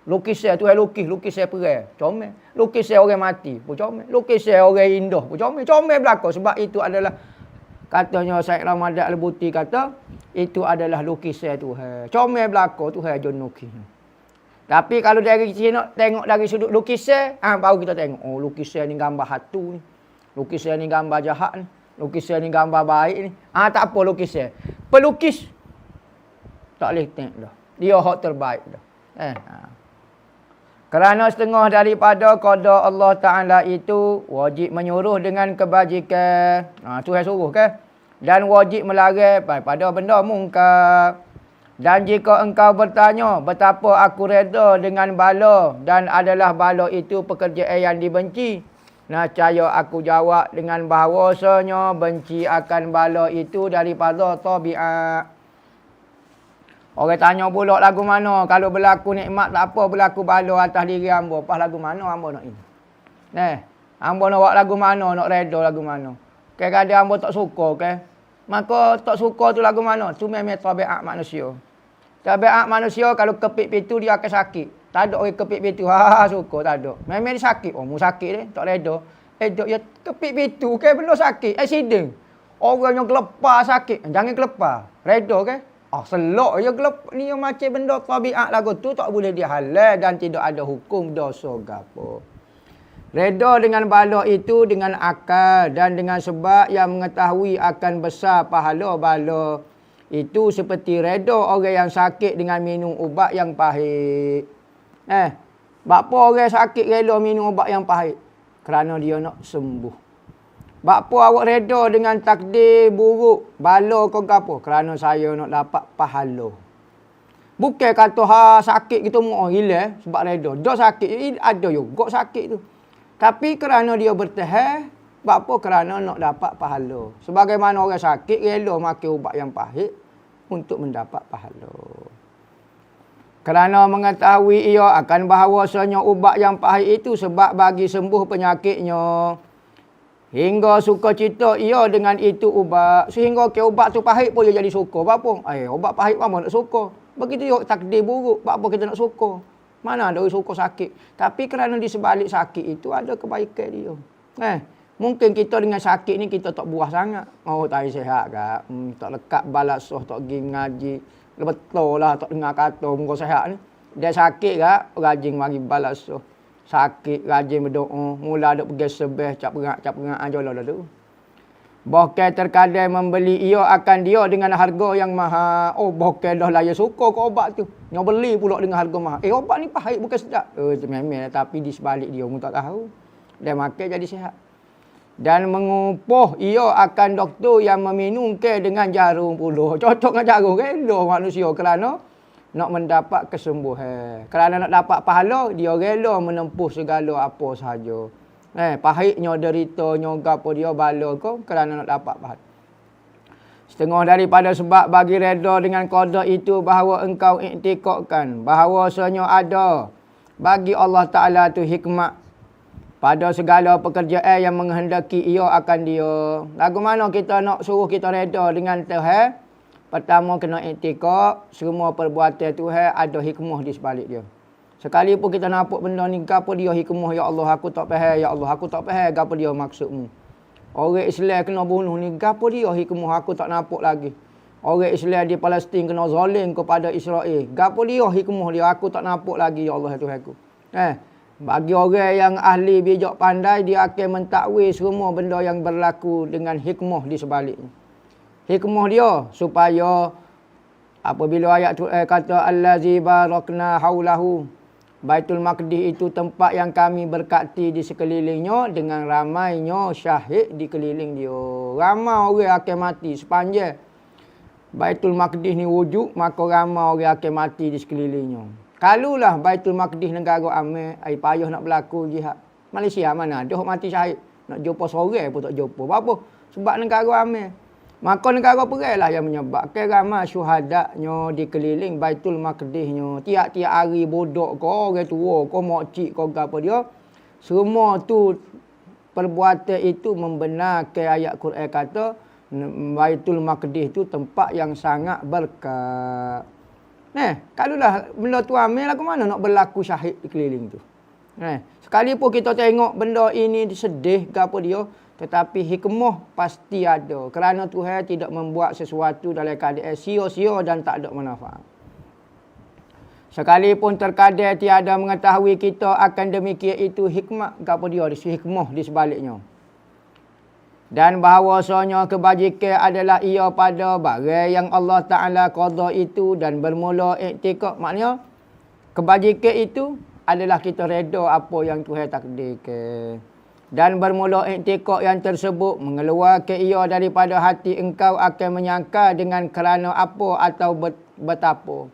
Lukisan Tuhan lukisan perang, comel. Lukisan orang mati pun comel. Lukisan orang indah pun comel. Comel belaka sebab itu adalah Katanya Syekh Ramadan Al-Buti kata, itu adalah lukisan Tuhan. Comel belaka Tuhan John lukis. Tapi kalau dari sini tengok dari sudut lukisan, baru kita tengok. Oh, lukisan ni gambar hatu ni. Lukisan ni gambar jahat ni. Lukisan ni gambar baik ni. Tak apa lukisan. Pelukis tak boleh tengok dah. Dia hak terbaik dah. Kerana setengah daripada qada Allah Ta'ala itu wajib menyuruh dengan kebajikan. Tuhan suruh kan? Dan wajib melarang pada benda mungkar. Dan jika engkau bertanya, betapa aku reda dengan bala dan adalah bala itu pekerjaan yang dibenci. Nescaya aku jawab dengan bahawasanya benci akan bala itu daripada tabiat. Orang tanya pula lagu mana? Kalau berlaku nikmat tak apa, berlaku bala atas diri hamba. Pas lagu mana hamba nak ini? Hamba nak buat lagu mana? Nak reda lagu mana? Kadang-kadang hamba tak suka ke? Maka tak suka tu lagu mana? Tu memang tabiat manusia. Tabiat manusia kalau kepit pintu dia akan sakit. Tak ada orang kepit pintu. Suka tak ada. Memang dia sakit. Oh, mu sakit dia. Tak reda. Dok ya kepit pintu ke benda sakit. Accident. Orang yang gelepar sakit. Jangan gelepar. Reda ke? Selok je gelap ni yang macam benda tabiat lagu tu tak boleh dihalal dan tidak ada hukum dosa gapo. Reda dengan bala itu dengan akal dan dengan sebab yang mengetahui akan besar pahala bala. Itu seperti reda orang yang sakit dengan minum ubat yang pahit. Bapa orang sakit rela minum ubat yang pahit? Kerana dia nak sembuh. Bapa awak reda dengan takdir buruk, bala ke apa? Kerana saya nak dapat pahala. Bukan kata sakit kita mau hilang sebab reda. Dah sakit, ada juga sakit tu. Tapi kerana dia bertahan, bapa kerana nak dapat pahala. Sebagaimana orang sakit rela makan ubat yang pahit untuk mendapat pahala. Kerana mengetahui ia akan bahawasanya ubat yang pahit itu sebab bagi sembuh penyakitnya. Hingga suka cita ia dengan itu ubat. Sehingga ubat tu pahit pun dia jadi suka. Apa? Ubat pahit apa nak suka? Begitu juga takdir buruk. Apa kita nak suka? Mana ada orang suka sakit. Tapi kerana di sebalik sakit itu ada kebaikan dia. Mungkin kita dengan sakit ni kita tak buah sangat. Oh, tak sihat kak. Tak lekat balasah, tak pergi ngaji. Betul lah tak dengar kata muka sihat ni. Dia sakit kak, rajin mari balasah. Sakit, rajin berdoa. Mula duk pergi sebeh, cap perak aja lah tu. Bahkan terkadang membeli ia akan dia dengan harga yang mahal. Oh, bahkan dah lah suka ke obat tu. Yang beli pula dengan harga mahal. Obat ni pahit bukan sedap. Memang tapi di sebalik dia pun tak tahu. Dia makan jadi sihat. Dan mengupuh ia akan doktor yang meminumkan dengan jarum pula. Cocok dengan jarum rela manusia kerana nak mendapat kesembuhan. Kerana nak dapat pahala, dia rela menempuh segala apa sahaja. Pahitnya, deritanya, apa dia bala kau kerana nak dapat pahala. Setengah daripada sebab bagi reda dengan qada itu bahawa engkau iktikadkan bahawasanya ada bagi Allah Ta'ala tu hikmat pada segala pekerjaan yang menghendaki ia akan dia. Lagu mana kita nak suruh kita reda dengan Tuhan? Pertama kena iktikad, semua perbuatan Tuhan ada hikmah di sebalik dia. Sekalipun kita nampak benda ni, apa dia hikmah? Ya Allah, aku tak faham. Ya Allah, aku tak faham. Apa dia maksudmu? Orang Islam kena bunuh ni, apa dia hikmah? Aku tak nampak lagi. Orang Islam di Palestin kena zalim kepada Israel. Apa dia hikmah dia? Aku tak nampak lagi, ya Allah Tuhan aku. Bagi orang yang ahli bijak pandai, dia akan mentakwil semua benda yang berlaku dengan hikmah di sebaliknya. Hikmah dia supaya apabila ayat tu kata allazi barakna haulahu, Baitul Maqdis itu tempat yang kami berkati di sekelilingnya dengan ramainya syahid di keliling dia. Ramai orang akan mati sepanjang Baitul Maqdis ni wujud, maka ramai orang akan mati di sekelilingnya. Kalulah Baitul Maqdis negara aman, payah nak berlaku jihad. Malaysia mana ada mati syahid. Nak jumpa sore pun tak jumpa. Apa? Sebab negara aman. Maka negara perang lah yang menyebabkan ramai syuhadaknya dikeliling Baitul Maqdisnya. Tiap-tiap hari bodoh ke, orang tua ke, makcik ke, apa dia. Semua tu perbuatan itu membenarkan ayat Quran kata Baitul Maqdis tu tempat yang sangat berkat. Kalulah benda tu amil lah ke mana nak berlaku syahid di keliling tu. Sekalipun kita tengok benda ini sedih ke apa dia, Tetapi hikmah pasti ada. Kerana Tuhan tidak membuat sesuatu dalam keadaan sia-sia dan tak ada manfaat. Sekalipun terkadang tiada mengetahui kita akan demikian itu hikmah. Apa dia? Hikmah di sebaliknya. Dan bahawasanya kebajikan adalah ia pada barang yang Allah Ta'ala qada itu dan bermula iktikad. Maknanya kebajikan itu adalah kita reda apa yang Tuhan takdirkan. Dan bermula iktikad yang tersebut mengeluarkan ia daripada hati engkau akan menyangka dengan kerana apa atau betapa.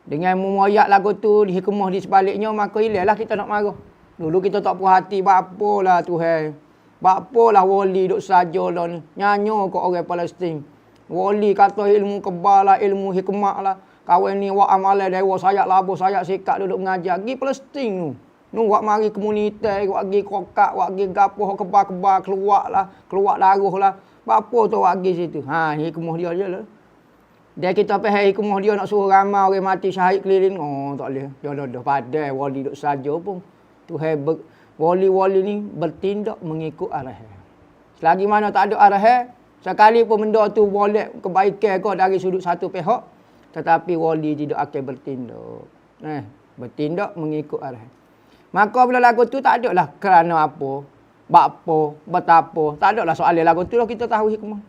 Dengan memoyak lagu tu hikmah di sebaliknya, maka hilanglah kita nak marah. Dulu kita tak puas hati, bapalah Tuhan. Bapalah wali duk saja lah ni. Nyanyo kat orang Palestin. Wali kata ilmu kebal lah, ilmu hikmah lah. Kawan ni wak amalan dewa sayak labuh, sayak sikat duduk mengajar. Pergi Palestin tu. Nu wak mari komunitas, wak pergi kokak, wak pergi gapoh kebal-kebal, keluar daruh lah. Bapa tu wak pergi situ. Ha, hikmah dia je lah. Dia kita faham hikmah dia nak suruh ramai orang mati syahid keliling. Oh, tak boleh. Dia dah padai wali duk saja pun. Tuhan wali-wali ni bertindak mengikut arahan. Selagi mana tak ada arahan, sekali pun benda tu boleh kebaikan kau dari sudut satu pihak, tetapi wali tidak akan bertindak. Bertindak mengikut arahan. Maka bila lagu tu tak ada lah kerana apa, betapa. Tak ada lah soalan lagu tu lah kita tahu hikmah.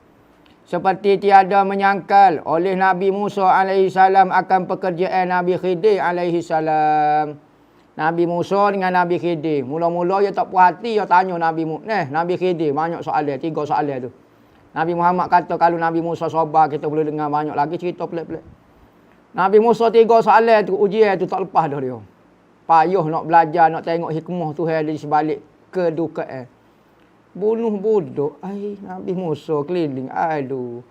Seperti tiada menyangkal oleh Nabi Musa alaihi salam akan pekerjaan Nabi Khidir alaihi salam. Nabi Musa dengan Nabi Khidir. Mula-mula dia tak puas hati, dia tanya Nabi Khidir banyak soalan, 3 soalan tu. Nabi Muhammad kata kalau Nabi Musa sabar kita boleh dengar banyak lagi cerita pelik-pelik. Nabi Musa 3 soalan tu, ujian tu tak lepas dah dia. Payuh nak belajar, nak tengok hikmah Tuhan di sebalik kedukaan. Bunuh budak. Nabi Musa keliling. Aduh.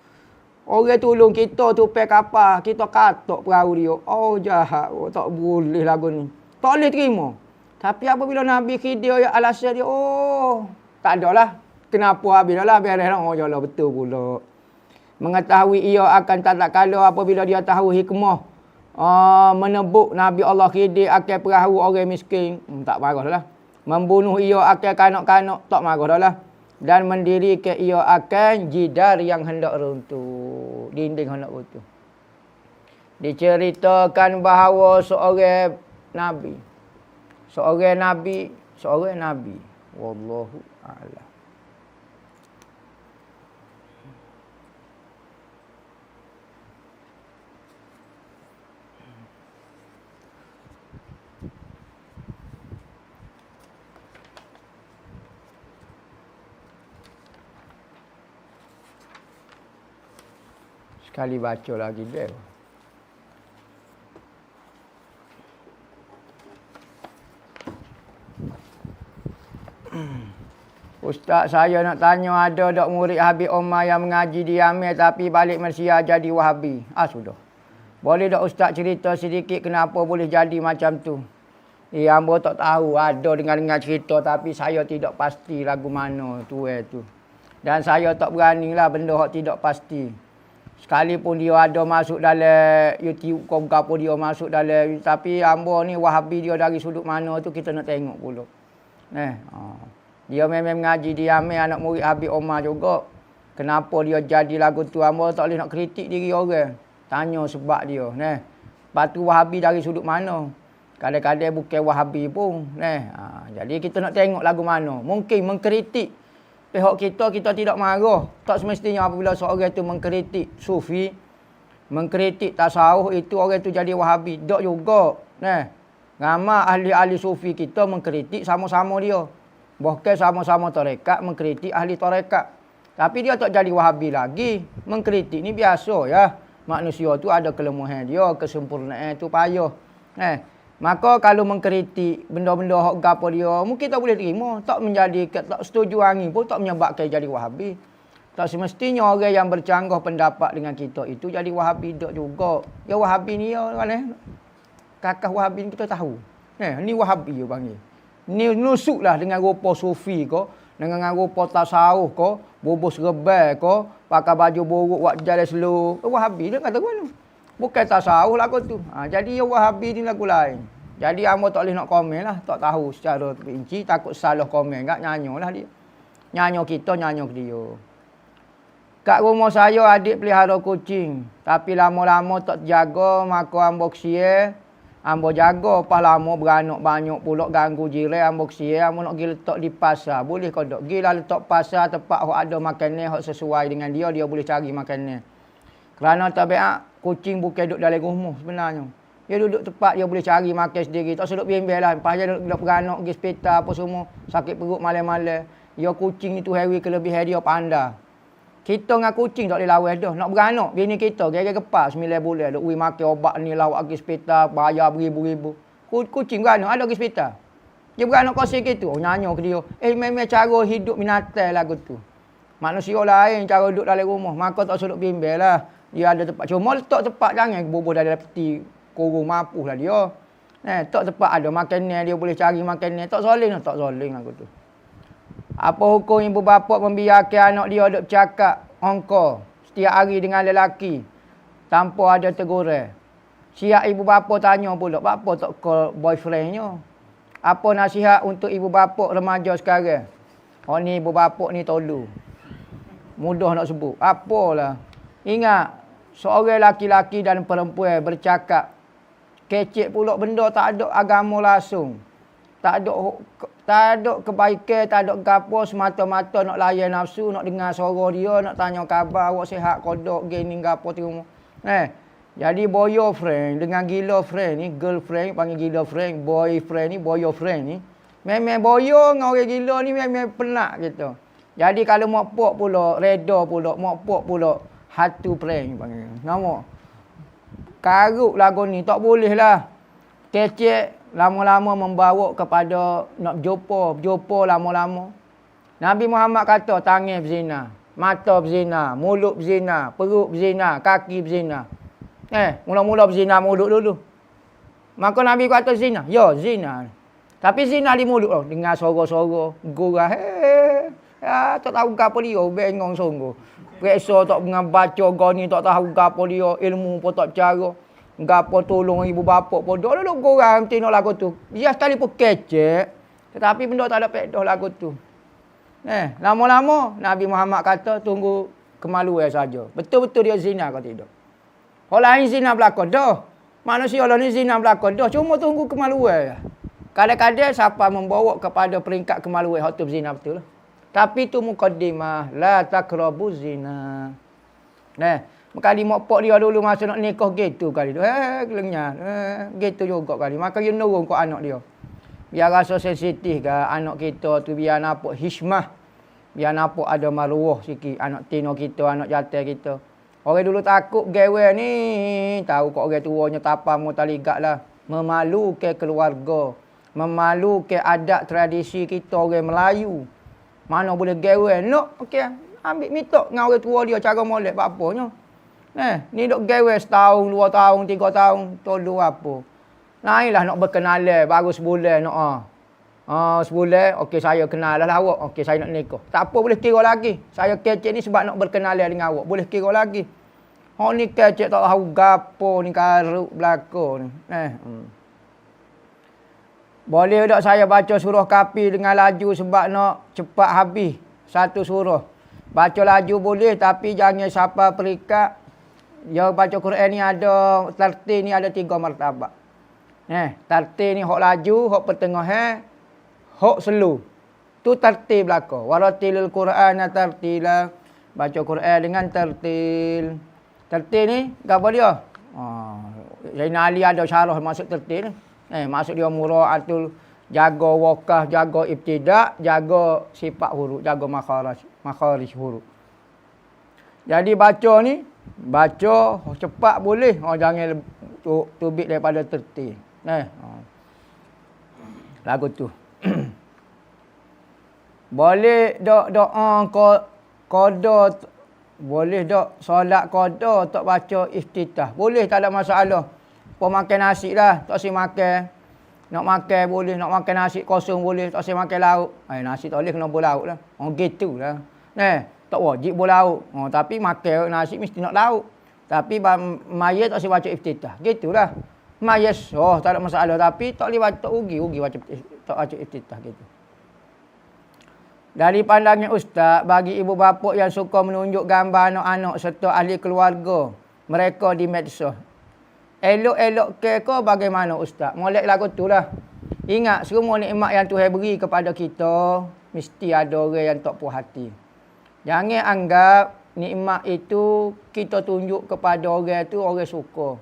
Orang tolong kita tu pek kapal. Kita katok perahu dia. Oh jahat. Oh, tak boleh lagu ni. Tak boleh terima. Tapi apabila Nabi Khidir ya alasan dia. Oh. Tak ada lah. Kenapa habis dah lah. Biar lah. Oh jalan betul pula. Mengetahui ia akan tak kala apabila dia tahu hikmah. Menebuk Nabi Allah Khidir akan perahu orang miskin. Tak marah dah lah. Membunuh ia akan kanak-kanak, tak marah dah lah. Dan mendirikan ia akan jidar yang hendak runtuh. Dinding hendak runtuh. Diceritakan bahawa seorang Nabi. Wallahu a'lam. Sekali baca lagi dia. Ustaz, saya nak tanya, ada tak murid Habib Omar yang mengaji di Yamin tapi balik Malaysia jadi Wahabi? Sudah. Boleh tak Ustaz cerita sedikit kenapa boleh jadi macam tu? Hamba tak tahu. Ada dengar-dengar cerita tapi saya tidak pasti lagu mana tu. Dan saya tak beranilah benda yang tidak pasti. Sekalipun dia ada masuk dalam YouTube kau gapo dia masuk dalam, tapi hamba ni Wahabi dia dari sudut mana tu kita nak tengok pula. Dia memang mengaji di Yamin, anak murid Habib Omar juga. Kenapa dia jadi lagu tu? Hamba tak boleh nak kritik diri orang. Tanya sebab dia. Lepas tu Wahabi dari sudut mana? Kadang-kadang bukan Wahabi pun. Jadi kita nak tengok lagu mana. Mungkin mengkritik pihak kita tidak marah. Tak semestinya apabila seorang itu mengkritik sufi, mengkritik tasawuf, itu orang itu jadi Wahabi. Tak juga. Ramai ahli-ahli sufi kita mengkritik sama-sama dia. Bahkan sama-sama tarekat mengkritik ahli tarekat. Tapi dia tak jadi Wahabi lagi. Mengkritik ni biasa ya. Manusia tu ada kelemahan dia, kesempurnaan tu payah. Maka kalau mengkritik benda-benda hak gapo dia, mungkin tak boleh terima, tak setuju angin pun tak menyebabkan jadi Wahabi. Tak semestinya orang yang bercanggah pendapat dengan kita itu jadi Wahabi tak juga. Ya Wahabi ni ya kan. Kakak Wahabi ni kita tahu. Ni Wahabi dia panggil. Ni nusuklah dengan rupa sufi ko, dengan rupa tasawuf ko, bubus rebel ko, pakai baju buruk buat jalan slow. Wahabi dia kata mana? Bukan tasawuf lagu tu. Jadi Wahabi ni lagu lain. Jadi hamba tak boleh nak komen lah. Tak tahu secara rinci. Takut salah komen kat nyanyolah dia. Nyanyo kita, nyanyo dia. Kat rumah saya adik pelihara kucing. Tapi lama-lama tak jaga, maka ambo kesiye. Ambo jaga, pas lama beranak banyak pula ganggu jiran, ambo kesiye. Ambo nak pergi letak di pasar. Boleh kau tak? Pergilah letak pasar tempat yang ada makanan yang sesuai dengan dia. Dia boleh cari makanan. Kerana tabiat kucing bukan duduk dalam rumah sebenarnya. Dia duduk tempat dia boleh cari makan sendiri. Tak sedut bimbel lah. Lepas dia duduk beranak, pergi hospital apa semua. Sakit perut malam-malam. Dia kucing itu hewi kelebihan dia pandai. Kita dengan kucing tak boleh lawan dah. Nak beranak, bini kita kira-kira kepas 9 bulan. Duk makan obat ni, lawak pergi hospital, bayar beribu-ribu. Kucing beranak, ada pergi hospital. Dia beranak kosong gitu. Oh, nyanyo ke dia. Memang cara hidup binatang lagu tu. Manusia lain cara duduk dalam rumah. Maka tak sedut bimbel lah. Dia ada tempat. Cuma letak tempat jangan bubuh dalam peti. Kurung mampu lah dia. Tak tempat ada makanan, dia boleh cari makanan. Tak soling lah. Tak soling lagu tu. Apa hukum ibu bapa membiarkan anak dia duk bercakap angka setiap hari dengan lelaki tanpa ada teguran? Siap ibu bapa tanya pula, apa tak call boyfriendnya? Apa nasihat untuk ibu bapa remaja sekarang? Oh ni ibu bapa ni tolu. Mudah nak sebut. Apalah. Ingat, seorang laki-laki dan perempuan bercakap kecek pula benda tak ada agama langsung. Tak ada kebaikan, tak ada gapo, semata-mata nak layan nafsu, nak dengar suara dia, nak tanya khabar, awak sihat, kodok, gini, gapo di rumah. Jadi boyfriend dengan gila friend ni, girlfriend panggil gila friend, boyfriend ni, boyfriend ni. Memang boyo dengan orang gila ni memang penat gitu. Jadi kalau mak pok pula, reda pula, mak pok pula, hatu friend panggil. Nama. Karuk lagu ni, tak boleh lah. Kecek lama-lama membawa kepada nak berjumpa lama-lama. Nabi Muhammad kata tangan berzina, mata berzina, mulut berzina, perut berzina, kaki berzina. Mula-mula berzina mulut dulu. Maka Nabi kata zina. Ya, zina. Tapi zina di mulut tau. Dengar suara-suara, gurah. Tak tahu apa dia, bengong sungguh. Periksa tak dengan baca gani, tak tahu apa dia, ilmu pun tak cara. Gapo tolong ibu bapa pun dok duduk korang tengok lagu tu. Dia sekali pun kecek. Tetapi benda tak ada faedah lagu tu. Lama-lama Nabi Muhammad kata tunggu kemaluan saja. Betul-betul dia zina ke tidak? Orang lain zina berlaku dah. Manusia lain ni zina berlaku dah. Cuma tunggu kemaluan. Kadang-kadang siapa membawa kepada peringkat kemaluan hak tu zina betul lah. Tapi tu mukaddimah la taqrabu zina. Kali mak pak dia dulu masa nak nikah gitu kali tu. Kelengnya. Gitu juga kali. Maka dia nurung ke anak dia. Biar rasa sensitif ke anak kita tu. Biar nampak hikmah. Biar nampak ada maruah sikit. Anak tino kita, anak jantan kita. Orang dulu takut gawe ni. Tahu kok orang tuanya tapam mu taligat lah. Memalukan keluarga. Memalukan adat tradisi kita orang Melayu. Mana boleh gawe. No, okey. Ambil mitok dengan orang tua dia cara molek apa-apanya. Ni dok gawe setahun, 2 tahun, 3 tahun, tolu apa. Naiklah nak berkenalan baru sebulan nak sebulan, okey saya kenal lah awak, okey saya nak nikah. Tak apa boleh kira lagi. Saya kecek ni sebab nak berkenalan dengan awak, boleh kira lagi. Hak ni kecek tak tahu gapo ni karuk belaka ni. Boleh tak saya baca surah Kafi dengan laju sebab nak cepat habis satu surah. Baca laju boleh tapi jangan siapa perikat. Ya baca Quran ni ada tartil ni ada 3 martabat. Tartil ni hok laju, hok pertengahan, hok slow. Tu tartil belaka. Waratilul Quran tartila. Baca Quran dengan tartil. Tartil ni apa dia? Zainal Ali ada syarah masuk tartil ni. Masuk dia muraatul, jaga wakaf, jaga ibtidak, jaga sifat huruf, jaga makharij huruf. Jadi baca ni, baca cepat boleh, jangan tubik daripada tertib. Lagu tu. Boleh dak doa qada, boleh dak solat qada tak baca iftitah. Boleh, tak ada masalah. Pun makan nasi lah, tak si makan. Nak makan boleh, nak makan nasi kosong boleh, tak si makan lauk. Nasi tak boleh kena berlauk lah. Gitu lah. Tak wajib berlauk. Tapi makan nasi mesti nak lauk. Tapi mayat tak si baca iftitah. Gitulah. Mayat, tak ada masalah. Tapi tak boleh baca, rugi baca tak baca iftitah gitu. Dari pandangan ustaz, bagi ibu bapa yang suka menunjuk gambar anak-anak serta ahli keluarga mereka di medsos, elok-elok ke bagaimana ustaz? Molek lagu tu lah. Ingat, semua nikmat yang Tuhan beri kepada kita, mesti ada orang yang tak puas hati. Jangan anggap nikmat itu kita tunjuk kepada orang tu, orang suka.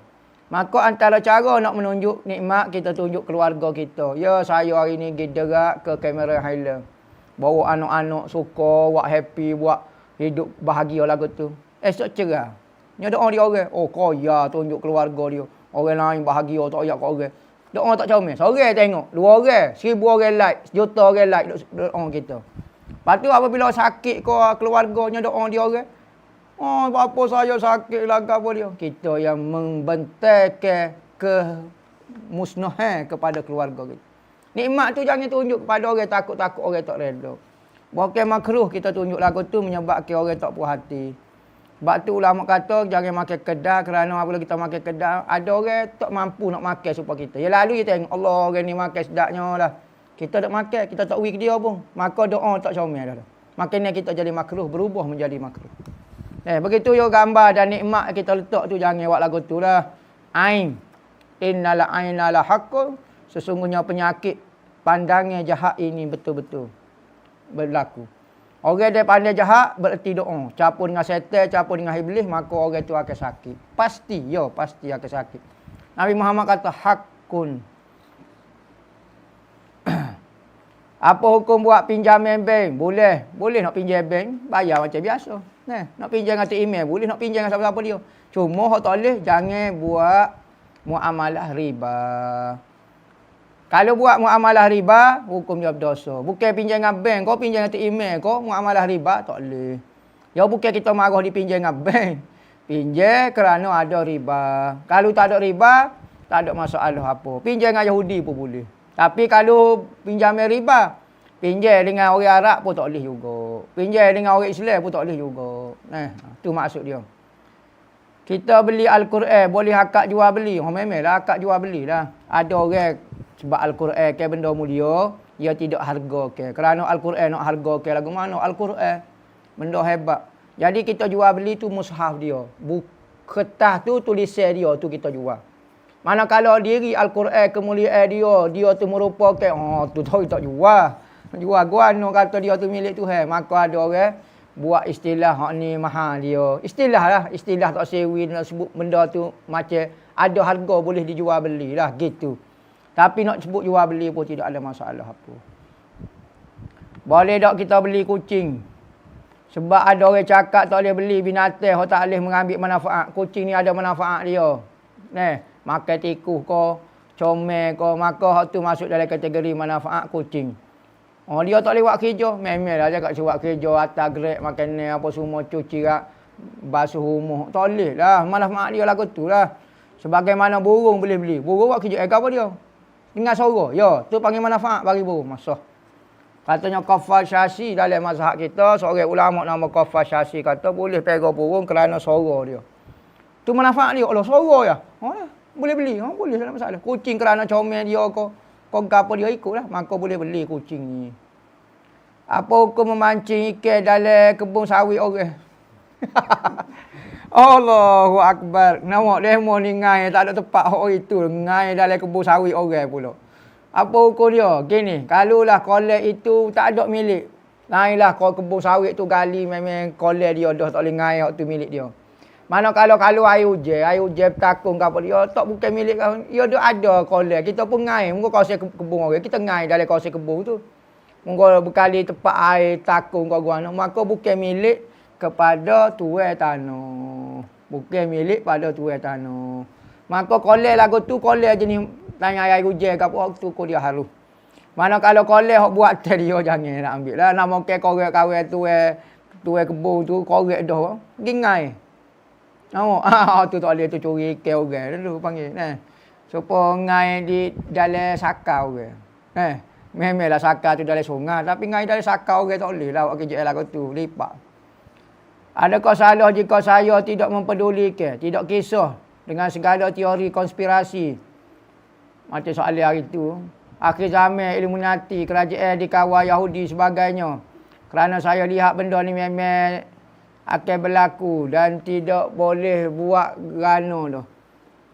Maka antara cara nak menunjuk nikmat, kita tunjuk keluarga kita. Ya, saya hari ni pergi derak ke kamera Highland. Bawa anak-anak suka, buat happy, buat hidup bahagia lagu tu. Esok cerah. Nya doa dia orang. Oh, kaya tunjuk keluarga dia. Orang lain bahagia, tak payah kat orang. Doa tak comel. Seorang tengok. 2 orang, 1000 orang like, 1 juta orang like doa kita. Lepas tu apabila sakit ke keluarganya doa dia orang. Oh, bapa saya sakit lah apa dia. Kita yang membentangkan kemusnahan kepada keluarga kita. Nikmat tu jangan tunjuk kepada orang, takut-takut orang tak reda. Bukan makruh kita tunjuk lagu tu menyebabkan orang tak puas hati. Sebab tu ulama kata jangan makan kedah, kerana apabila kita makan kedah, ada orang tak mampu nak makan supaya kita. Ya lalu kita tengok, Allah orang ni makan sedapnya lah. Kita tak makan, kita tak weak dia pun. Maka doa tak comel dah. Makanya kita jadi makruh, berubah menjadi makruh. Begitu yo gambar dan nikmat kita letak tu jangan buat lagu tu lah. Ain. Innal aina la haqqun. Sesungguhnya penyakit pandangan jahat ini betul-betul berlaku. Orang dia pandai jahat bererti doa. Campur dengan setan, campur dengan iblis, maka orang tu akan sakit. Pasti, pasti akan sakit. Nabi Muhammad kata hakun. Apa hukum buat pinjaman bank? Boleh. Boleh nak pinjam bank, bayar macam biasa. Nak pinjam dengan email, boleh nak pinjam dengan siapa-siapa dia. Cuma hak tak boleh, jangan buat muamalah riba. Kalau buat muamalah riba, hukum dia berdosa. Bukan pinjam dengan bank, kau pinjam dengan email, kau muamalah riba, tak boleh. Ya bukan kita marah dipinjam dengan bank. Pinjam kerana ada riba. Kalau tak ada riba, tak ada masalah apa. Pinjam dengan Yahudi pun boleh. Tapi kalau pinjaman riba, pinjam dengan orang Arab pun tak boleh juga. Pinjam dengan orang Islam pun tak boleh juga. Tu maksud dia. Kita beli Al-Quran, boleh akad jual beli. Memanglah akad jual beli lah. Ada orang sebab Al-Quran ke benda mulia, dia tidak harga ke. Kerana Al-Quran nak harga ke lagu mana? Al-Quran benda hebat. Jadi kita jual beli tu mushaf dia. Kertas tu tulisan dia tu kita jual. Manakala diri Al-Quran kemuliaan dia tu merupakan tu tahu tak jual. Jual guano kata dia tu milik Tuhan. Maka ada orang buat istilah hak ni mahal dia. Istilah lah, istilah tak sewi nak sebut benda tu macam ada harga boleh dijual beli lah gitu. Tapi nak sebut jual beli pun tidak ada masalah apa. Boleh tak kita beli kucing? Sebab ada orang cakap tak boleh beli binatang, tak boleh mengambil manfaat. Kucing ni ada manfaat dia. Makan tikus ke, comel ke, maka hak tu masuk dalam kategori manfaat kucing. Dia tak boleh buat kerja. Memanglah dia kat buat kerja, atas grek, makanan apa semua, cuci rak, basuh rumah. Tak boleh lah. Manfaat dia lagu tu lah. Sebagaimana burung boleh beli. Burung buat kerja. Apa dia? Dengan suara. Ya, tu panggil manfaat bagi burung. Masah. Katanya Kafal Syasi dalam mazhab kita, seorang ulama nama Kafal Syasi kata boleh pegang burung kerana suara dia. Tu manfaat dia. Allah, suara ya. Boleh beli. Boleh, tak ada masalah. Kucing kerana comel dia ke. Kau apa dia ikutlah. Maka boleh beli kucing ni. Apa hukum memancing ikan dalam kebun sawit orang? Allahu Akbar. Nampak demo ni ngai tak ada tempat hak itu. Ngai dalam kebun sawit orang pula. Apa hukum dia? Gini, kalulah kolek itu tak ada milik. Nailah kebun sawit tu gali memang kolek dia dah tak boleh ngai hak tu milik dia. Mana kalau air hujan bertakung ke apa dia tak bukan milik kau. Dia ada kolek. Kita pun ngai. Mungkin kawasan kebun orang. Kita ngai dalam kawasan kebun tu. Mungkin berkali tempat air takung ke gua. Maka bukan milik kepada tuan tanah. Bukan milik pada tuan tanah. Maka kolek lagu tu kolek jenis tanya air hujan ke apa tu kau dia harus. Mana kalau kolek hok buat dia jangan nak ambil lah. Nama ke korek kawan tuan kebun tu korek dah. Gingai. Tu tak boleh tu curi ikan orang dulu panggil. Supaya ngai di dalam sakau orang. Memanglah sakau tu dalam sungai. Tapi ngai dalam sakau orang tak boleh lah. Buat kerja lagu tu. Lipat. Adakah salah jika saya tidak mempedulikan, tidak kisah dengan segala teori konspirasi? Macam soalan hari itu. Akhir zaman Illuminati, kerajaan dikawal Yahudi sebagainya. Kerana saya lihat benda ni memang akan berlaku dan tidak boleh buat rana tu.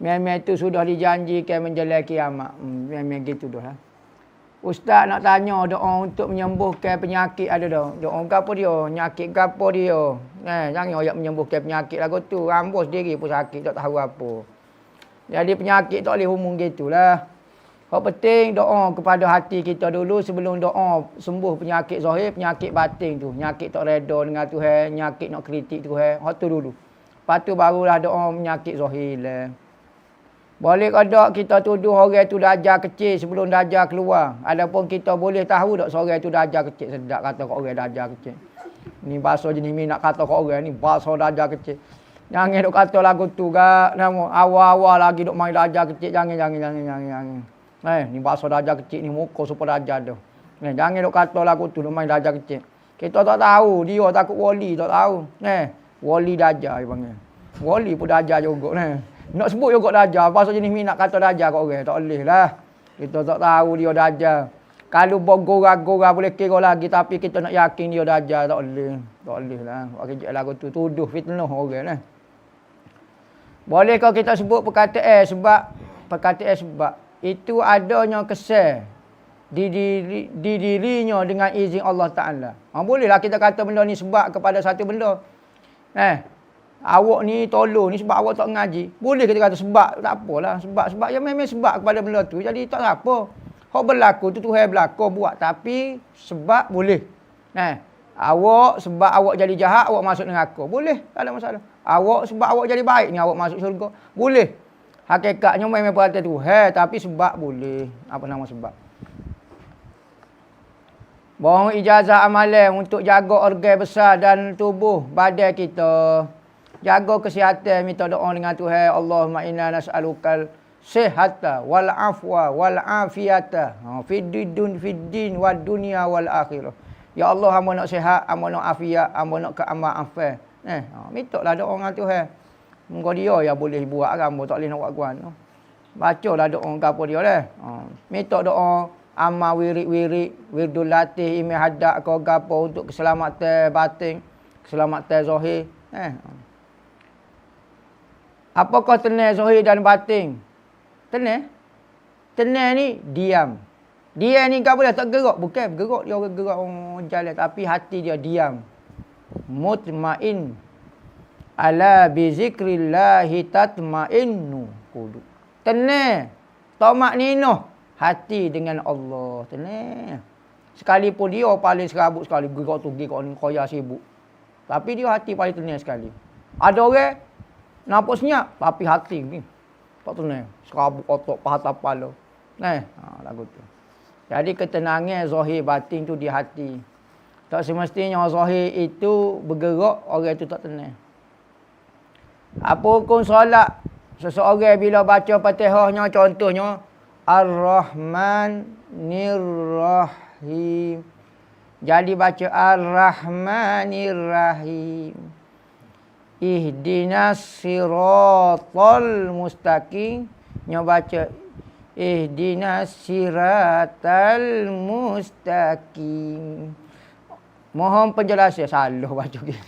Memang itu sudah dijanjikan menjelang kiamat. Memang gitu dah. Ustaz nak tanya doa untuk menyembuhkan penyakit ada dah. Doa apa dia? Penyakit apa dia? Jangan ayat menyembuhkan penyakit lagu tu. Rambut sendiri pun sakit tak tahu apa. Jadi penyakit tak boleh umum gitulah. Yang penting doa kepada hati kita dulu sebelum doa sembuh penyakit zahir, penyakit batin tu. Penyakit tak reda dengan Tuhan, penyakit nak kritik Tuhan. Hak tu dulu. Lepas tu barulah doa penyakit zahir lah. Boleh ke tak kita tuduh orang tu darjah kecil sebelum darjah keluar? Adapun kita boleh tahu tak seorang tu darjah kecil. Sedap kata kat orang darjah kecil. Ni bahasa jenis ni nak kata kat orang ni bahasa darjah kecil. Jangan duk kata lagu tu gak nama awal-awal lagi duk main darjah kecil. Jangan. Ni bahasa darjah kecil ni muka supaya darjah tu. Jangan duk kata lagu tu duk main darjah kecil. Kita tak tahu, dia takut wali tak tahu. Wali darjah dia panggil. Wali pun darjah juga ni. Nak sebut juga darjah. Bahasa jenis ni nak kata darjah kat orang. Tak boleh lah. Kita tak tahu dia darjah. Kalau bergora-gora boleh kira lagi. Tapi kita nak yakin dia darjah. Tak boleh. Tak boleh lah. Wakil lagu tu tuduh fitnah orang lah. Bolehkah kita sebut perkataan sebab? Perkataan sebab. Itu adanya kesan. Di dirinya dengan izin Allah Ta'ala. Bolehlah kita kata benda ni sebab kepada satu benda. Awak ni tolong ni sebab awak tak ngaji. Boleh kita kata sebab, tak apalah. Sebab yang memang sebab kepada benda tu. Jadi tak apa. Hak berlaku tu Tuhan berlaku buat. Tapi sebab boleh. Awak sebab awak jadi jahat, awak masuk neraka. Boleh, tak ada masalah. Awak sebab awak jadi baik ni, awak masuk syurga. Boleh. Hakikatnya memang perhatian Tuhan. Tapi sebab boleh. Apa nama sebab? Mohon ijazah amalan untuk jaga organ besar dan tubuh badan kita. Jaga kesihatan, minta doa dengan Tuhan. Allahumma inna nas'alukal sihata wal afwa wal afiyata fid din wad dunya wal akhirah. Ya Allah, hamba nak sihat, hamba nak afiat, hamba nak keamaafan. Mintalah doa dengan Tuhan. Moga dia yang boleh buat hamba tak boleh nak buat kuan. Bacalah doa gapo dia dah. Minta doa amal wirid-wirid, wirdul latih, imi hadak kau gapo untuk keselamatan batin, keselamatan zahir. Apakah tenang zahir dan batin? Tenang? Tenang ni diam. Dia ni tak boleh tak gerak. Bukan bergerak. Dia orang gerak orang jalan. Tapi hati dia diam. Mutmain. Ala bizikrillahi tatmainnu qulub. Tenang. Tamak nino. Hati dengan Allah. Tenang. Sekalipun dia paling serabut sekali. Gerak tu, gerak ni. Koyak sibuk. Tapi dia hati paling tenang sekali. Ada orang nampak senyap. Tapi hati ni. Tak tenang. Serabut otak, pahat kepala. Lagu tu. Jadi ketenangan zahir batin tu di hati. Tak semestinya zahir itu bergerak, orang itu tak tenang. Apa hukum solat? Seseorang bila baca Fatihahnya contohnya Ar-Rahmanir-Rahim. Jadi baca Ar-Rahmanir-Rahim. Ihdinas siratal mustaqim. Nya baca Ihdinas siratal mustaqim. Mohon penjelasan. Salah baca gitu.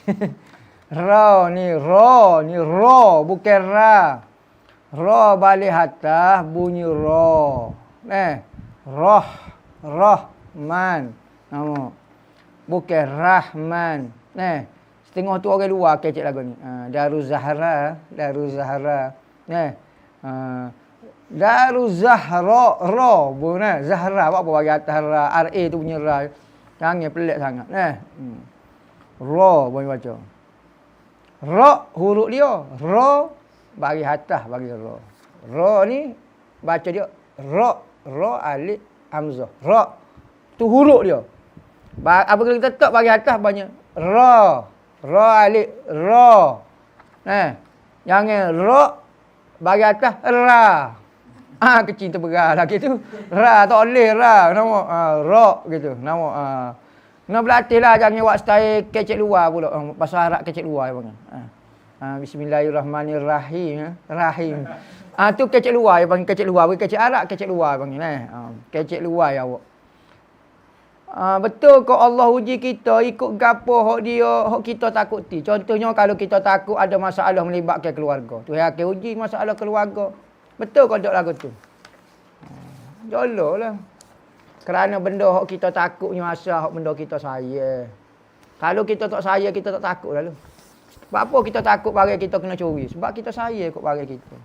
Ra ni ra, bukan ra. Ra balik atas bunyi ra. Rahman. Nama. Bukan Rahman. Setengah tu orang luar kecek lagu ni. Daruz Zahra. Daruz Zahra, ra, bukan Zahra, apa bagi atas ra, RA tu punya ra. Jangan pelik sangat, Ra boleh baca. Ra huruf dia, ra bagi atas bagi ra. Ra ni baca dia ra alif hamzah. Ra tu huruf dia. Apabila kita letak bagi atas banyak ra alif ra. Jangan ra bagi atas ra. Kecil terberat lah gitu. Ra tak boleh ra. Nama ra gitu. Nama nak berlatih lah jangan buat style kecek luar pula. Bahasa Arab kecek luar dia panggil. Bismillahirrahmanirrahim. Rahim. Tu kecek luar dia panggil kecek luar. Bukan kecek Arab, kecek luar dia panggil. Kecek luar ya awak. Betul kok Allah uji kita ikut gapo hok dia hok kita takuti. Contohnya kalau kita takut ada masalah melibatkan keluarga. Tuhan akan uji masalah keluarga. Betul kok dok lagu tu. Jololah. Kerana benda hok kita takutnya asal hok benda kita sayang. Kalau kita tak sayang kita tak takut lalu. Sebab apa kita takut barang kita kena curi? Sebab kita sayang kok barang kita.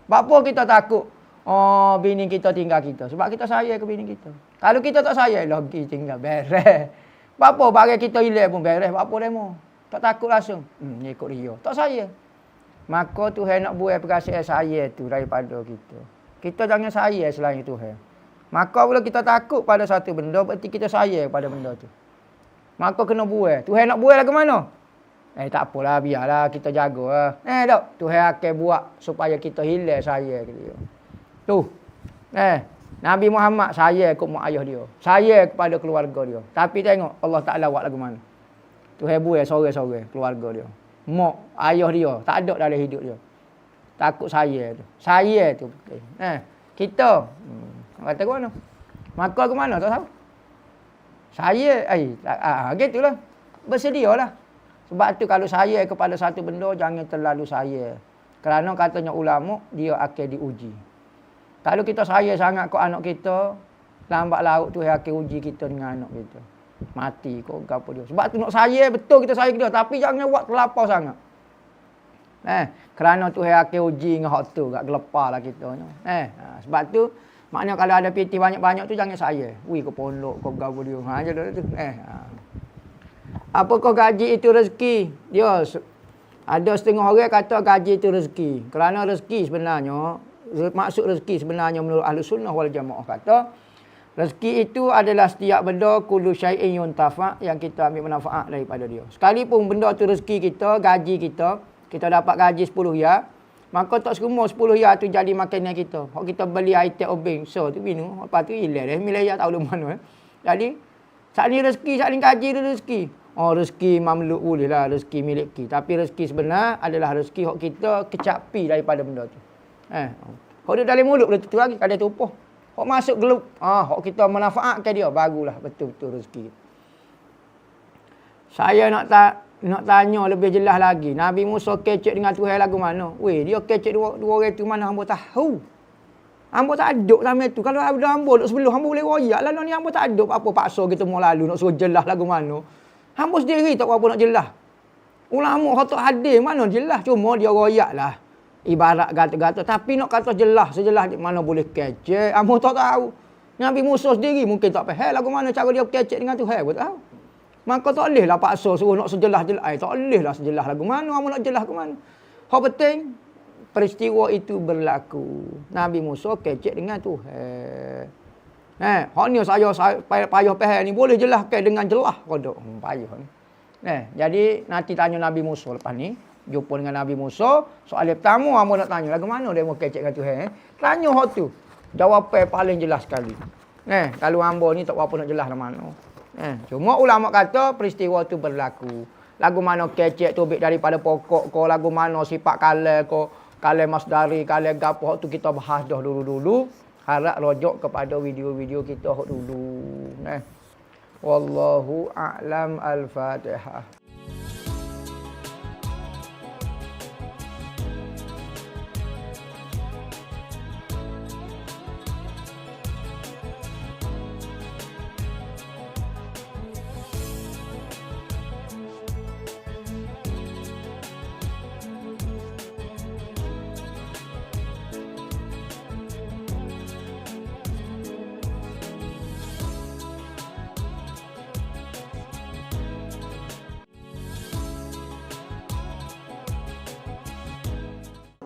Sebab apa kita takut? Oh, bini kita tinggal kita. Sebab kita sayang ke bini kita. Kalau kita tak sayang, lagi tinggal beres. Apa barang kita hilang pun beres. Apa demo? Tak takut langsung. Ikut dia. Tak sayang. Maka Tuhan nak buat perasaan sayang tu daripada kita. Kita jangan sayang selain Tuhan. Maka bila kita takut pada satu benda, berarti kita sayang pada benda tu. Maka kena buat. Tuhan nak buat lagu mana? Tak apalah, biarlah kita jaga. Tak. Tuhan akan buat supaya kita hilang sayang ke dia. Tu. Nabi Muhammad sayang ikut mak ayah dia. Sayang kepada keluarga dia. Tapi tengok Allah Ta'ala buat lagu mana. Tuhan buat sore-sore keluarga dia. Mak ayah dia tak ada dalam hidup dia. Takut sayang tu. Sayang tu. Kita kata ke mana? Maka ke mana tak tahu. Sayang gitulah. Bersedialah. Sebab tu kalau sayang kepada satu benda jangan terlalu sayang. Kerana katanya ulama dia akan diuji. Kalau kita sayang sangat ke anak kita, lambat laut tu akan uji kita dengan anak kita. Mati kok apa dia. Sebab tu nak sayang betul kita sayang dia, tapi jangan buat terlampau sangat. Kerana tu akan uji dengan hak tu, gak gelepar lah kita. Sebab tu maknanya kalau ada piti banyak-banyak tu jangan sayang. Ui ke pondok kok apa dia. Je tu. Apakah gaji itu rezeki? Dia ada setengah orang kata gaji itu rezeki. Kerana rezeki sebenarnya maksud rezeki sebenarnya menurut Ahlus Sunnah wal Jamaah kata rezeki itu adalah setiap benda kullu syai'in yuntafa yang kita ambil manfaat daripada dia. Sekalipun benda tu rezeki kita, gaji kita dapat gaji 10 ya, maka tak semua 10 ya tu jadi makanan kita. Hak kita beli item obeng, so tu minum, lepas tu hilang dah milih tahu lu mana. Jadi saat ni rezeki, saat ni gaji tu rezeki. Oh rezeki mamluk boleh lah, rezeki milik kita. Tapi rezeki sebenar adalah rezeki hak kita kecapi daripada benda tu. Hak dia dalam mulut boleh tutup lagi, kadang tupuh. Hak masuk gelup, hak kita manfaatkan dia, bagulah betul-betul rezeki. Saya nak tanya lebih jelas lagi. Nabi Musa kecek dengan Tuhan lagu mana? Weh, dia kecek dua orang tu mana hamba tahu. Hamba tak aduk sama tu. Kalau ada hamba duk sebelum hamba boleh royak lah ni hamba tak aduk apa paksa kita mau lalu nak suruh jelas lagu mana. Hamba sendiri tak apa nak jelas. Ulama kata hadis mana jelas, cuma dia royak lah. Ibarat gata-gata. Tapi nak kata jelas, sejelas mana boleh kecek. Hamba tak tahu. Nabi Musa sendiri mungkin tak faham lagu mana cara dia kecek dengan Tuhan. Hamba tahu. Maka tak boleh lah paksa suruh nak sejelas-jelas. Tak boleh lah sejelas lagu mana. Hamba nak jelas ke mana. Hal penting, peristiwa itu berlaku. Nabi Musa kecek dengan Tuhan. Hak ni saya payah faham ni boleh jelaskan dengan jelas kodok. Payah ni. Jadi nanti tanya Nabi Musa lepas ni. Jumpa dengan Nabi Musa. Soalan pertama hamba nak tanya lagu mana dia mau kecek dengan Tuhan. Tanya hak tu. Jawapan paling jelas sekali. Kalau hamba ni tak apa nak jelas lah mana. Cuma ulama kata peristiwa tu berlaku. Lagu mana kecek tu daripada pokok ko, lagu mana sifat kalah ko, kalah masdari, kalah gapo hak tu kita bahas dah dulu-dulu. Harap rujuk kepada video-video kita hak dulu. Wallahu a'lam al-Fatihah.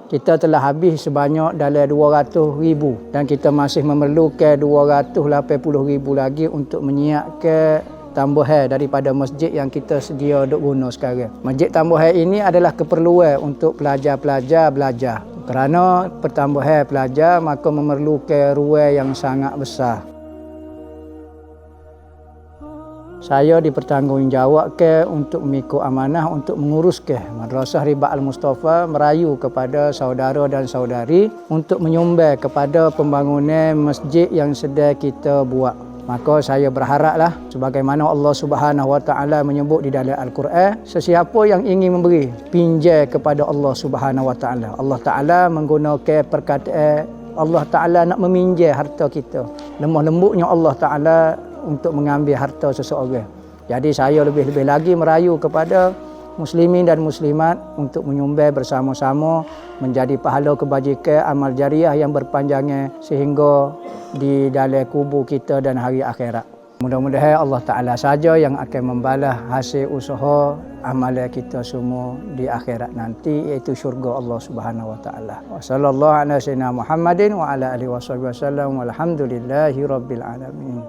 Kita telah habis sebanyak dalam 200,000 dan kita masih memerlukan 280,000 lagi untuk menyiapkan tambahan daripada masjid yang kita sedia duk guna sekarang. Masjid tambahan ini adalah keperluan untuk pelajar-pelajar belajar. Kerana pertambahan pelajar maka memerlukan ruang yang sangat besar. Saya dipertanggungjawabkan untuk mengikut amanah untuk menguruskan Madrasah Ribat Al-Mustafa merayu kepada saudara dan saudari untuk menyumbang kepada pembangunan masjid yang sedang kita buat. Maka saya berharaplah sebagaimana Allah Subhanahu Wa Taala menyebut di dalam Al-Quran, sesiapa yang ingin memberi, pinjam kepada Allah Subhanahu Wa Taala. Allah Taala menggunakan perkataan Allah Taala nak meminjam harta kita. Lemah lembutnya Allah Taala untuk mengambil harta seseorang. Jadi saya lebih-lebih lagi merayu kepada muslimin dan muslimat untuk menyumbang bersama-sama menjadi pahala kebajikan amal jariah yang berpanjangnya sehingga di dalam kubur kita dan hari akhirat. Mudah-mudahan Allah Ta'ala saja yang akan membalas hasil usaha amalan kita semua di akhirat nanti, iaitu syurga Allah Subhanahu Wa Ta'ala. Wa sallallahu ala sayyidina Muhammadin wa ala alihi wasallam walhamdulillahi rabbil alamin.